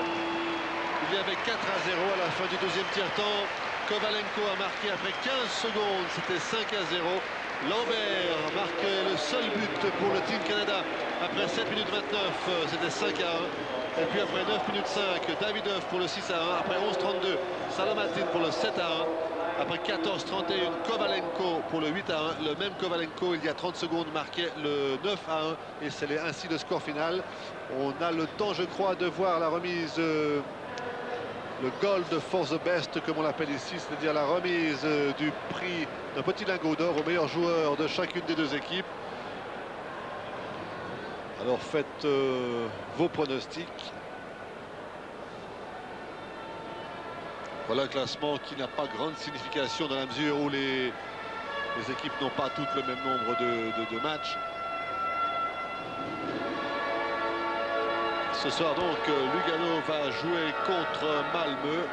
Speaker 1: Il y avait 4-0 à la fin du 2e tiers-temps. Kovalenko a marqué après 15 secondes, c'était 5-0. Lambert marque le seul but pour le Team Canada après 7 minutes 29, c'était 5-1. Et puis après 9 minutes 5, Davidov pour le 6-1. Après 11-32, Salomatin pour le 7-1. Après 14-31, Kovalenko pour le 8-1. Le même Kovalenko, il y a 30 secondes, marquait le 9-1. Et c'est ainsi le score final. On a le temps, je crois, de voir la remise, le Gold for the Best, comme on l'appelle ici, c'est-à-dire la remise du prix d'un petit lingot d'or au meilleur joueur de chacune des deux équipes. Alors faites vos pronostics. Voilà un classement qui n'a pas grande signification dans la mesure où les équipes n'ont pas toutes le même nombre de matchs. Ce soir donc, Lugano va jouer contre Malmö.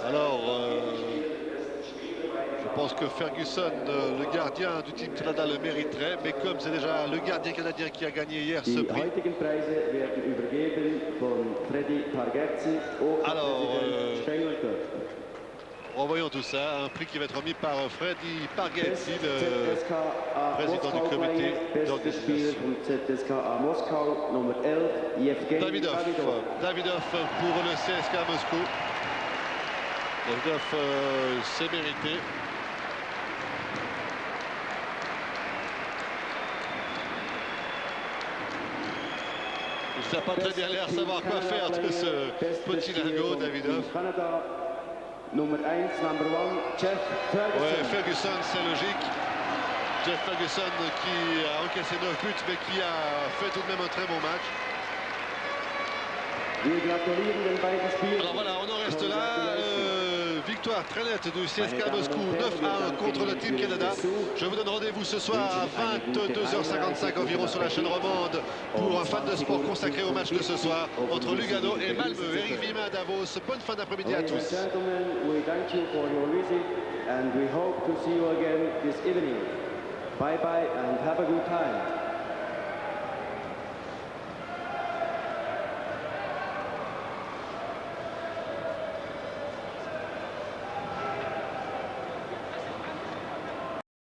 Speaker 1: Alors, je pense que Ferguson, le gardien du Team Canada, le mériterait, mais comme c'est déjà le gardien canadien qui a gagné hier ce prix. Alors, revoyons tout ça, un prix qui va être remis par Freddy Parghetti, le président du comité d'organisation. Davidov pour le CSKA Moscou. Davidov s'est mérité. Il n'a pas très bien l'air de savoir quoi faire de ce petit lingot, Davidov. Ouais, Ferguson, c'est logique. Jeff Ferguson qui a encaissé 9 buts, mais qui a fait tout de même un très bon match. Alors voilà, on en reste là. Victoire très nette du CSKA Moscou, 9-1 contre le Team Canada. Je vous donne rendez-vous ce soir à 22h55 environ sur la chaîne romande pour un fan de sport consacré au match de ce soir entre Lugano et Malmö. Eric Vima à Davos, bonne fin d'après-midi à tous.
Speaker 8: Bye bye and have a good time.